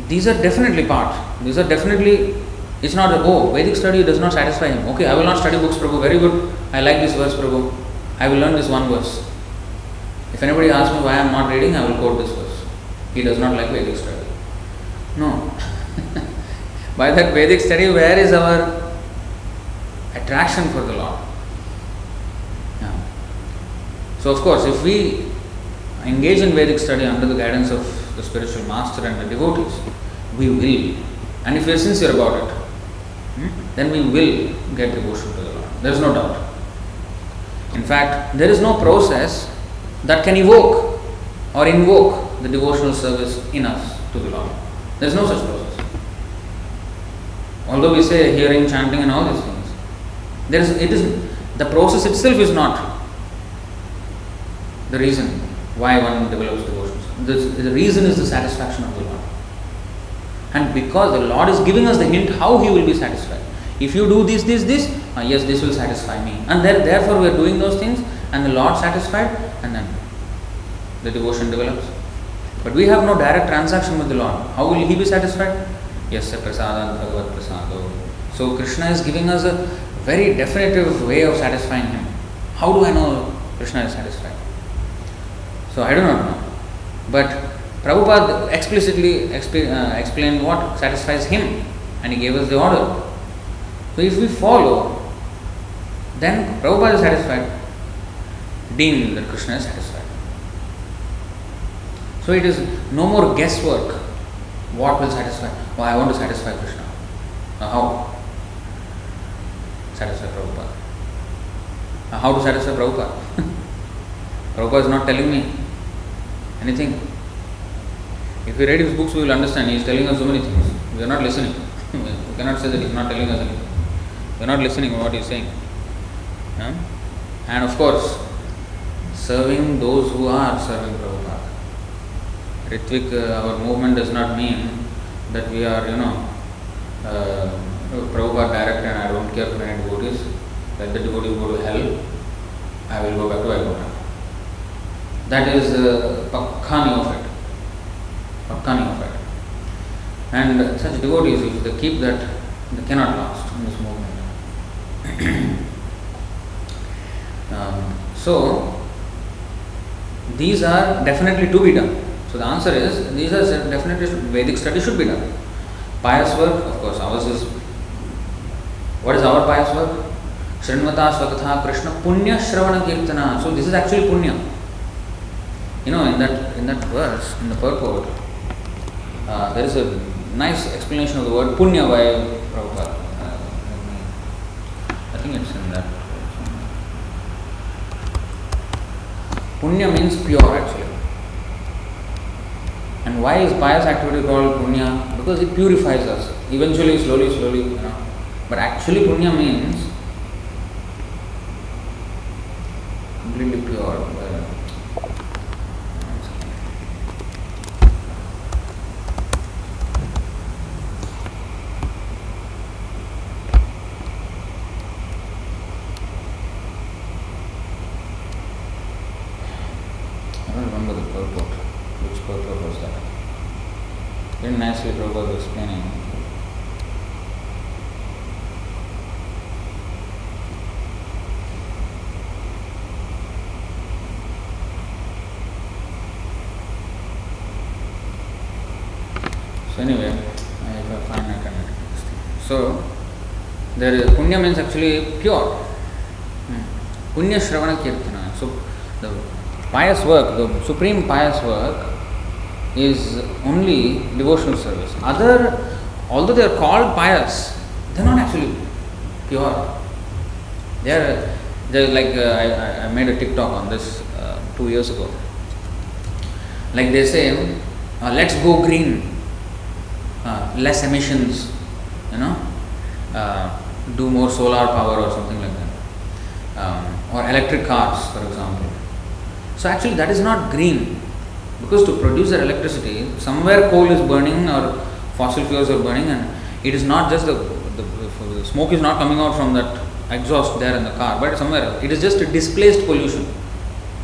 these are definitely part. These are definitely, it's not Vedic study does not satisfy him. Okay, I will not study books, Prabhu. Very good. I like this verse, Prabhu. I will learn this one verse. If anybody asks me why I am not reading, I will quote this verse. He does not like Vedic study. No. By that Vedic study, where is our attraction for the Lord? Yeah. So, of course, if we engage in Vedic study under the guidance of the spiritual master and the devotees, we will. And if we are sincere about it, then we will get devotion to the Lord. There is no doubt. In fact, there is no process that can evoke or invoke the devotional service in us to the Lord. There is no such process. Although we say hearing, chanting and all these things, the process itself is not the reason why one develops devotion. The reason is the satisfaction of the Lord. And because the Lord is giving us the hint how He will be satisfied. If you do this, yes, this will satisfy me. And therefore we are doing those things and the Lord satisfied, and then the devotion develops. But we have no direct transaction with the Lord. How will He be satisfied? Yes, prasadam bhagavat prasado. So Krishna is giving us a very definitive way of satisfying Him. How do I know Krishna is satisfied? So I do not know. But Prabhupada explicitly explained what satisfies Him, and he gave us the order. So if we follow, then Prabhupada is satisfied, deemed that Krishna is satisfied. So it is no more guesswork. What will satisfy? Oh, I want to satisfy Krishna. How? Satisfy Prabhupada. How to satisfy Prabhupada? Prabhupada is not telling me anything. If we read his books, we will understand. He is telling us so many things. We are not listening. We cannot say that he is not telling us anything. We are not listening to what he is saying. And of course, serving those who are serving Prabhupada. Ritvik, our movement does not mean that we are, Prabhupada direct and I don't care for any devotees. Let the devotees go to hell, I will go back to Vaikuntha. That is Pakkani of it. Pakkani of it. And such devotees, if they keep that, they cannot last in this movement. So, these are definitely to be done. So the answer is, these are definitely, Vedic study should be done. Pious work, of course, ours is, what is our pious work? Srinvata Swakatha Krishna Punya Shravana Kirtana. So this is actually Punya. In that verse, in the purport, there is a nice explanation of the word Punya by Prabhupada. I think it's in that. Punya means pure actually. And why is pious activity called Punya? Because it purifies us. Eventually, slowly, But actually Punya means completely pure. I don't remember the purport. Which purport was that? Very nicely Prabhupada was explaining. So anyway, if I find I can edit this thing. So there is Punya means actually pure. Punya Shravana Kirtana. So the pious work, the supreme pious work is only devotional service. Although they are called pious, they are not actually pure. They are like I made a TikTok on this 2 years ago. Like they say, let's go green, less emissions, do more solar power or something like that, or electric cars, for example. So actually that is not green, because to produce their electricity, somewhere coal is burning or fossil fuels are burning, and it is not just the smoke is not coming out from that exhaust there in the car, but somewhere else. It is just a displaced pollution.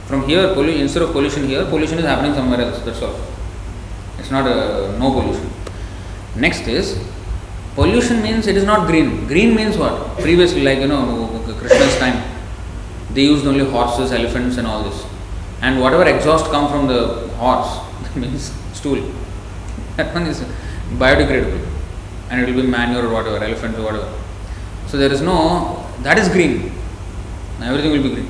From here, instead of pollution here, pollution is happening somewhere else, that's all. It's not no pollution. Next is, pollution means it is not green. Green means what? Previously, like Krishna's time, they used only horses, elephants and all this. And whatever exhaust come from the horse, that means stool. That one is biodegradable. And it will be manure or whatever, elephant or whatever. So there is no, that is green. Everything will be green.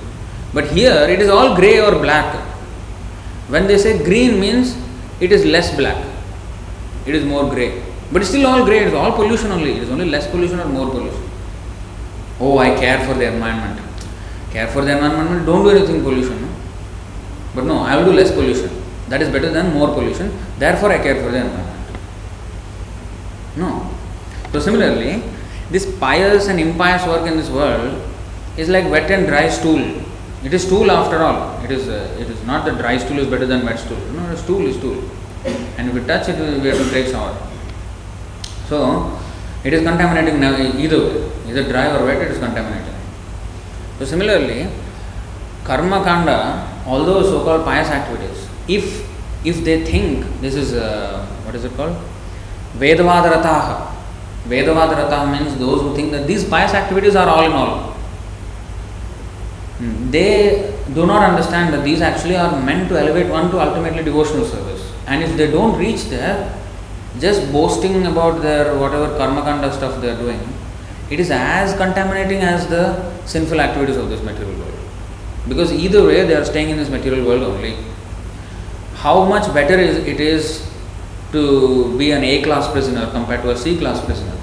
But here it is all grey or black. When they say green means it is less black. It is more grey. But it's still all grey, it is all pollution only. It is only less pollution or more pollution. Oh, I care for the environment. Care for the environment, don't do anything pollution. No? But no, I will do less pollution. That is better than more pollution. Therefore, I care for the environment. No. So similarly, this pious and impious work in this world is like wet and dry stool. It is stool after all. It is not that dry stool is better than wet stool. No, stool is stool. And if we touch it, we have to take shower. So it is contaminating either way. Either dry or wet, it is contaminating. So similarly, karma kanda, although so-called pious activities, if they think this is what is it called? Vedavadarataha. Vedavadarataha means those who think that these pious activities are all in all. They do not understand that these actually are meant to elevate one to ultimately devotional service. And if they don't reach there, just boasting about their whatever karma kanda stuff they are doing, it is as contaminating as the sinful activities of this material world. Because either way they are staying in this material world only. How much better it is to be an A-class prisoner compared to a C-class prisoner?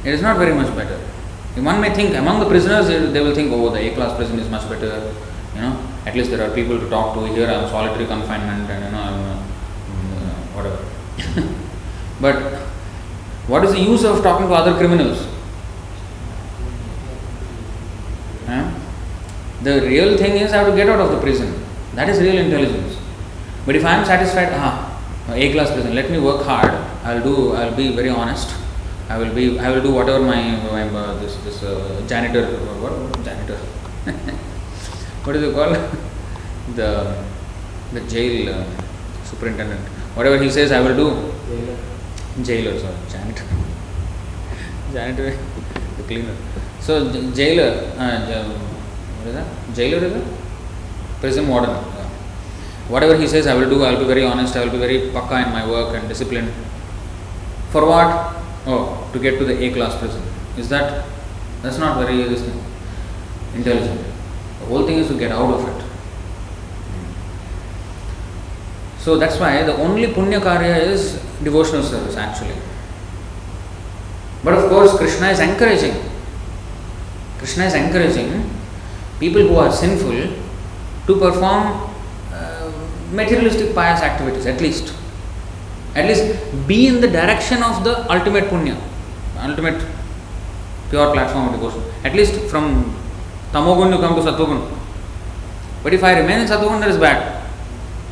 It is not very much better. One may think among the prisoners they will think, oh, the A-class prison is much better. At least there are people to talk to. Here I am solitary confinement and I am whatever. But what is the use of talking to other criminals? The real thing is I have to get out of the prison. That is real intelligence. But if I am satisfied, A class person, let me work hard. I'll be very honest. I will do whatever my this janitor, what janitor, what is it called? The jail superintendent. Whatever he says, I will do. Jailer, sorry, janitor, the cleaner. So jailer, what is that? Jailer is it? Prison warden. Yeah. Whatever he says, I will do. I will be very honest. I will be very pakka in my work and disciplined. For what? Oh, to get to the A class prison. That's not very intelligent. The whole thing is to get out of it. So that's why the only punya karya is devotional service actually. But of course Krishna is encouraging people who are sinful to perform materialistic pious activities at least be in the direction of the ultimate punya, ultimate pure platform of devotion. At least from tamogun you come to sattvagun. But if I remain in sattvagun, that is bad.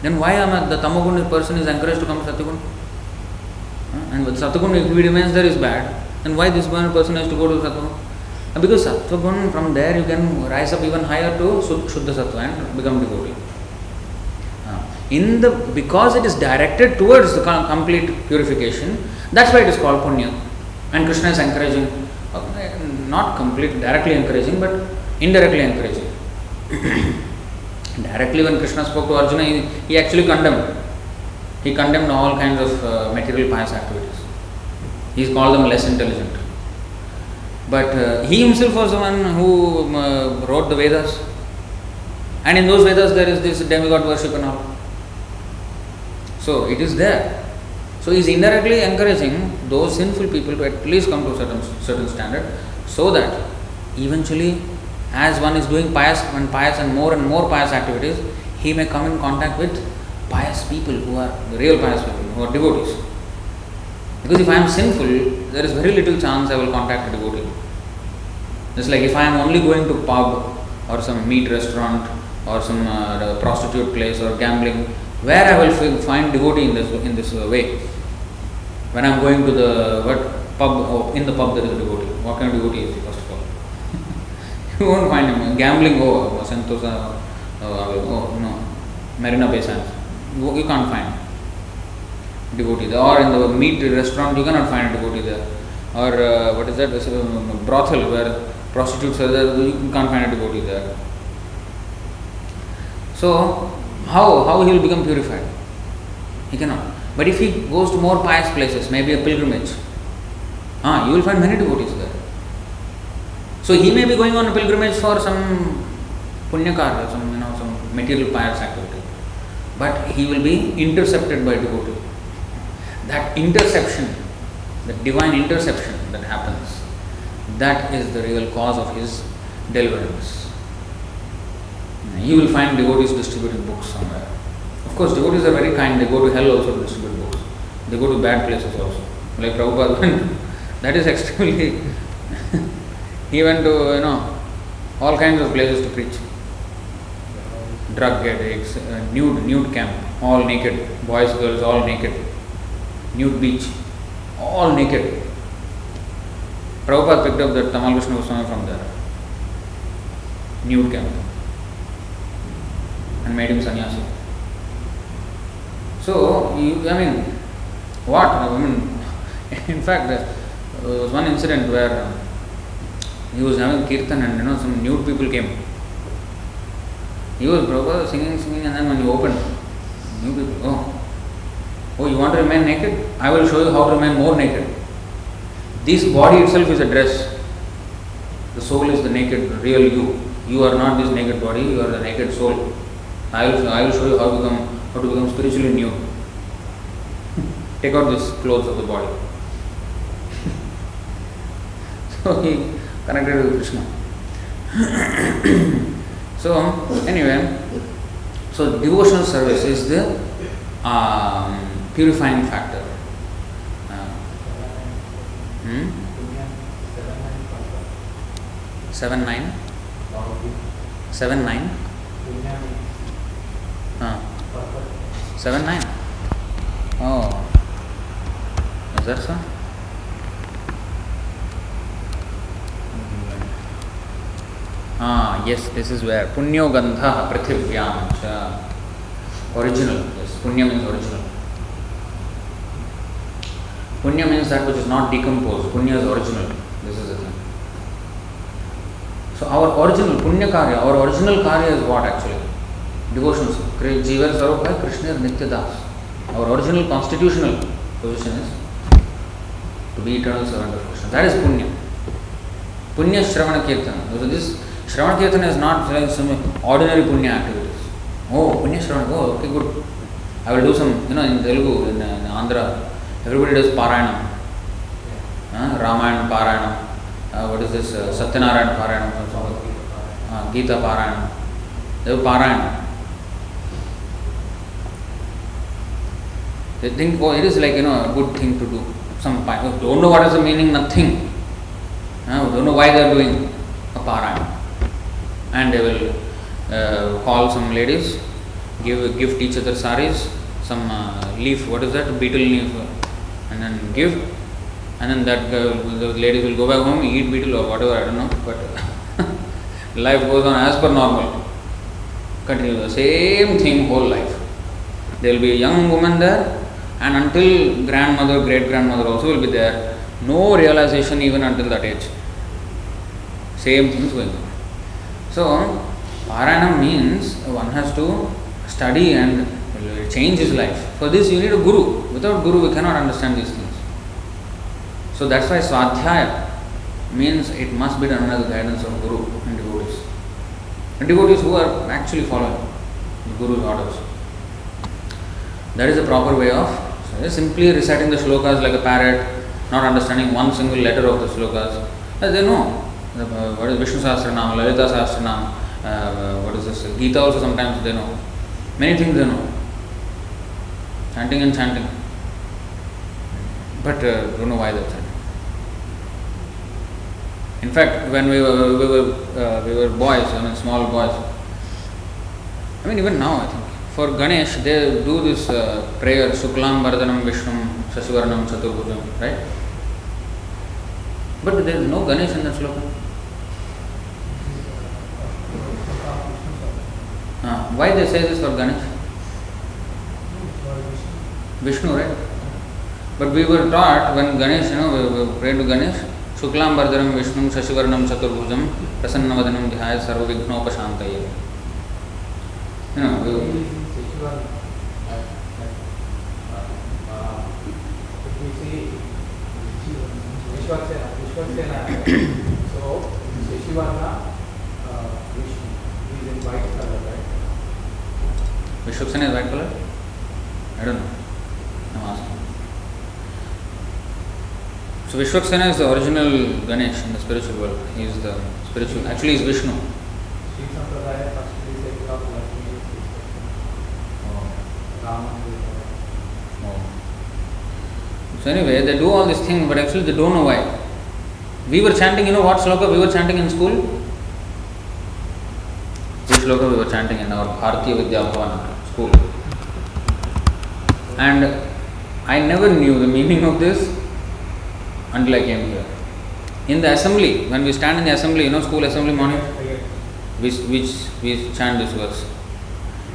Then why am the tamogun person is encouraged to come to sattvagun? And with sattvagun, if he remains there, is bad. Then why this one person has to go to sattvagun? Because sattvagun, from there you can rise up even higher to shuddha sattva and become devotee. Because it is directed towards the complete purification, that's why it is called punya. And Krishna is encouraging, not completely directly encouraging, but indirectly encouraging. Directly, when Krishna spoke to Arjuna, he actually condemned. He condemned all kinds of material pious activities. He called them less intelligent. But he himself was the one who wrote the Vedas. And in those Vedas there is this demigod worship and all. So it is there. So he is indirectly encouraging those sinful people to at least come to a certain standard, so that eventually, as one is doing pious and more pious activities, he may come in contact with pious people who are the real pious people, who are devotees. Because if I am sinful, there is very little chance I will contact a devotee. Just like if I am only going to pub or some meat restaurant or some prostitute place or gambling, where I will find devotee in this way. When I am going to the pub, in the pub there is a devotee. What kind of devotee is he, first of all? You won't find him. Gambling, Sentosa, no, Marina Bay Sands. You can't find devotee there. Or in the meat restaurant, you cannot find a devotee there. Or what is that? This brothel where prostitutes are there, you can't find a devotee there. So, how he will become purified? He cannot. But if he goes to more pious places, maybe a pilgrimage, you will find many devotees there. So he may be going on a pilgrimage for some punya karya, some material pious activity, but he will be intercepted by devotee. That interception, the divine interception that happens, that is the real cause of his deliverance. You will find devotees distributing books somewhere. Of course, devotees are very kind. They go to hell also to distribute books. They go to bad places also. Like Prabhupada went. That is extremely. He went to all kinds of places to preach. Drug addicts, nude camp, all naked. Boys, girls, all naked. Nude beach, all naked. Prabhupada picked up that Tamal Vishnu Goswami from there. Nude camp. And made him sannyasi. So, what? In fact, there was one incident where he was having kirtan and some nude people came. He was Prabhupada singing, and then when he opened, new people, oh, you want to remain naked? I will show you how to remain more naked. This body itself is a dress. The soul is the naked, real you. You are not this naked body, you are the naked soul. I will show you how to become spiritually new. Take out these clothes of the body. So he connected with Krishna. So anyway, so devotional service is the purifying factor. 7-9? 7-9? 7, 9. Oh, is that so? Yes, this is where Punyo Gandha Prithivyam. Original, yes. Punya means original. Punya means that which is not decomposed. Punya is original. This is the thing. So our original Punya Karya, our original Karya is what actually? Devotions. Jiva Sarup hai Krishna Nitya Das. Our original constitutional position is to be eternal servant of Krishna. That is Punya. Punya Shravana Kirtana. So this Shravana Kirtana is not like some ordinary Punya activities. Oh, Punya Shravana. Oh, okay, good. I will do some, in Telugu, in Andhra, everybody does Parayanam. Ramayana Parayanam. What is this? Satyanarayana Parayanam. Gita Parayanam. They have Parayanam. They think, oh, it is like, a good thing to do. Some don't know what is the meaning, nothing. Don't know why they are doing a Parayanam. And they will call some ladies, give each other saris, some leaf, what is that? Beetle leaf, and then give, and then that the ladies will go back home, eat beetle or whatever, I don't know, but life goes on as per normal. Continue the same thing whole life. There will be a young woman there, and until grandmother, great grandmother also will be there. No realization even until that age. Same things going on. So, Parayanam means one has to study and change his life. For this you need a guru. Without guru we cannot understand these things. So that's why Swadhyaya means it must be done under the guidance of guru and devotees. And devotees who are actually following the guru's orders. That is the proper way of simply reciting the shlokas like a parrot, not understanding one single letter of the shlokas. As they know. What is Vishnu Sahasranam, Lalita Sahasranam, what is this? Gita also sometimes they know. Many things they know. Chanting and chanting. But don't know why they are chanting. In fact, when we were boys, small boys, even now I think, for Ganesh they do this prayer, Shuklam Vardhanam Vishnum Sasivaranam Chaturbhujam, right? But there is no Ganesh in that sloka. Why they say this for Ganesh? Vishnu, right? But we were taught when Ganesh, we pray to Ganesh, Shuklam Vardhanam Vishnum Sasivaranam Chaturbhujam Prasannavadanam Dhiyaya Sarva Vighnopashantaye. So, Sheshivana, Vishnu, he is in white color, right? Vishwaksena is white color? I don't know. I'm asking. So Vishwaksena is the original Ganesh in the spiritual world. He is the spiritual, actually he is Vishnu. Sri Sampradaya actually says of Lakshmi is Rama. So anyway, they do all these things, but actually they don't know why. We were chanting, what sloka we were chanting in school? Which sloka we were chanting in our Bharatiya Vidya Bhavan school? And I never knew the meaning of this until I came here. In the assembly, when we stand in the assembly, school assembly morning, we chant this verse.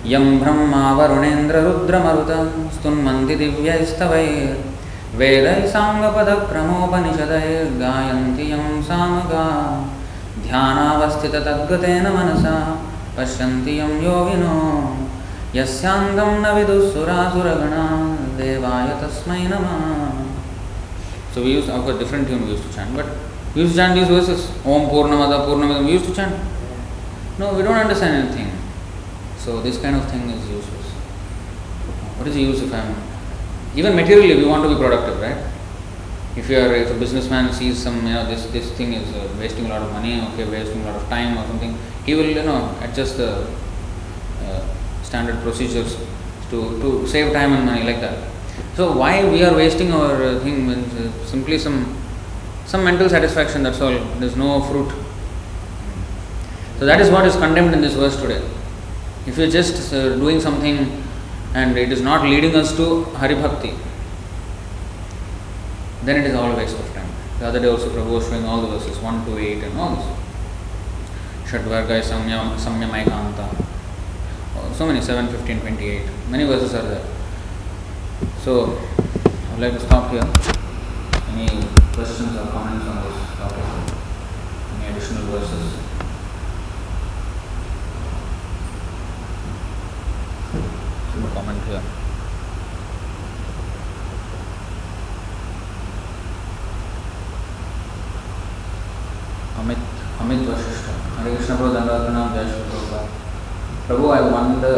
Yam Brahma Varunendra Rudra Maruta Stunmanti Divyaistavai Vedai Sangapada Kramopanishadai Gayanti Yam Samaga Dhyanavasthita Tadgatena Manasa Pashyanti Yam Yogino Yasyandam Navidus Suragana Devaya Tasmai Nama. So we used, of course, different tune we used to chant, but we used to chant these verses. Om Purnamada Purnamada, we used to chant. No, we don't understand anything. So this kind of thing is useless. What is the use if even materially we want to be productive, right? If a businessman sees some, this thing is wasting a lot of money, wasting a lot of time or something, he will, adjust the standard procedures to save time and money like that. So why we are wasting our thing means simply some mental satisfaction, that's all. There is no fruit. So that is what is condemned in this verse today. If you are just doing something and it is not leading us to Hari Bhakti, then it is all a waste of time. The other day also Prabhu was showing all the verses 1 to 8 and all this. Shadvargai Samyamaikanta. So many, 7, 15, 28. Many verses are there. So, I would like to stop here. Any questions or comments on this topic? Any additional verses? Some comment here. Amit Vashishta. Hare Krishna Prabhu Dandavatranam Jai Shri Prabhupada. Prabhu, I wonder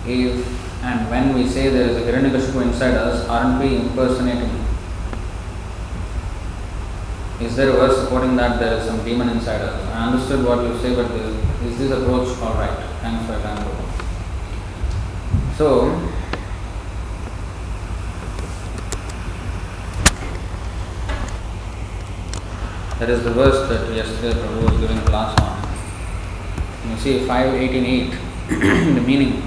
if and when we say there is a Hiranyakashipu inside us, aren't we impersonating him? Is there a verse supporting that there is some demon inside us? I understood what you say, but is this approach alright? Thanks for your time, Prabhu. So, that is the verse that yesterday Prabhu was giving a class on. You see 5.18.8, the meaning.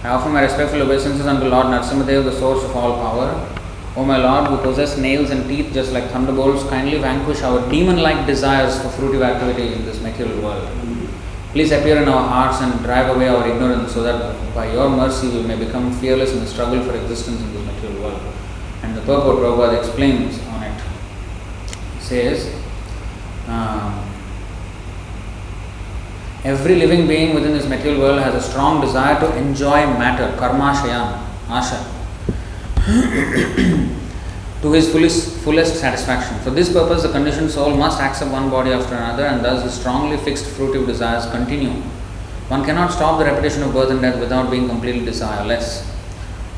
I offer my respectful obeisances unto Lord Narasimhadev, the source of all power. O my Lord, who possess nails and teeth just like thunderbolts, kindly vanquish our demon-like desires for fruitive activity in this material world. Please appear in our hearts and drive away our ignorance, so that by your mercy we may become fearless in the struggle for existence in this material world. And the purport Prabhupada explains on it. He says, every living being within this material world has a strong desire to enjoy matter, karma shayam, asha, to his fullest satisfaction. For this purpose, the conditioned soul must accept one body after another, and thus the strongly fixed fruitive desires continue. One cannot stop the repetition of birth and death without being completely desireless.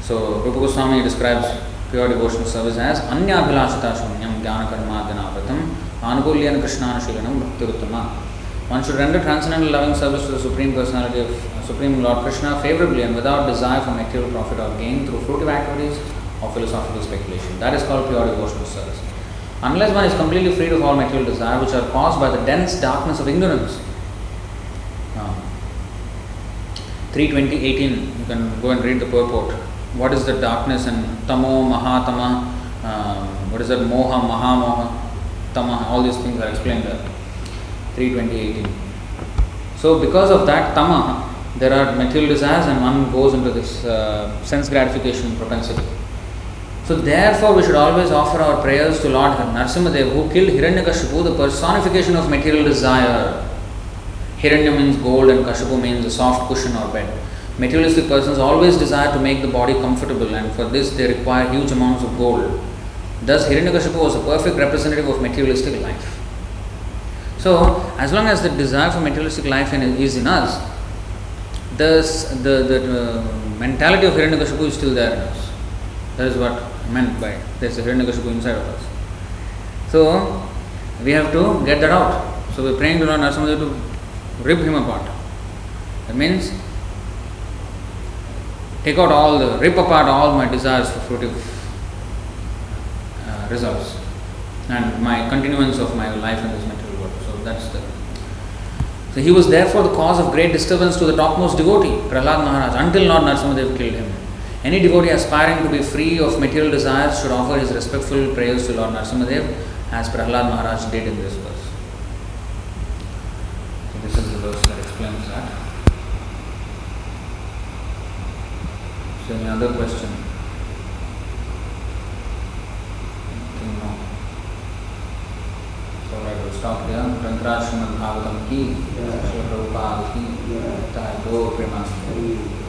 So, Rupa Goswami describes pure devotional service as Anya Abhilashita Shunyam Jnana Karma Dhyanapratam Anukulyan Krishnanashilanam Bhaktiruttama. One should render transcendental loving service to the Supreme Personality of Supreme Lord Krishna favorably and without desire for material profit or gain through fruitive activities or philosophical speculation. That is called pure devotional service. Unless one is completely freed of all material desire, which are caused by the dense darkness of ignorance. 3:20:18, you can go and read the purport. What is the darkness? And tamo, mahatama, what is that? Moha, mahamoha, tama, all these things are explained there. 3:20:18. So because of that tama, there are material desires and one goes into this sense gratification propensity. So therefore we should always offer our prayers to Lord Narasimhadev, who killed Hiranyakashipu, the personification of material desire. Hiranya means gold and Kashipu means a soft cushion or bed. Materialistic persons always desire to make the body comfortable, and for this they require huge amounts of gold. Thus Hiranyakashipu was a perfect representative of materialistic life. So as long as the desire for materialistic life is in us, the mentality of Hiranyakashipu is still there in us. That is what I meant by there is a Hiranyakashipu inside of us. So we have to get that out. So we are praying to Lord Narasimhadev to rip him apart. That means rip apart all my desires for fruitive results and my continuance of my life in this material world. So he was therefore the cause of great disturbance to the topmost devotee, Prahlad Maharaj, until Lord Narasimhadev killed him. Any devotee aspiring to be free of material desires should offer his respectful prayers to Lord Narasimhadev, as Prahlad Maharaj did in this verse. So this is the verse that explains that. So any other question? No. So I will stop here. Granthra Srimad Bhagavatam ki, Srila Prabhupada ki, Jai Gaur Premanand.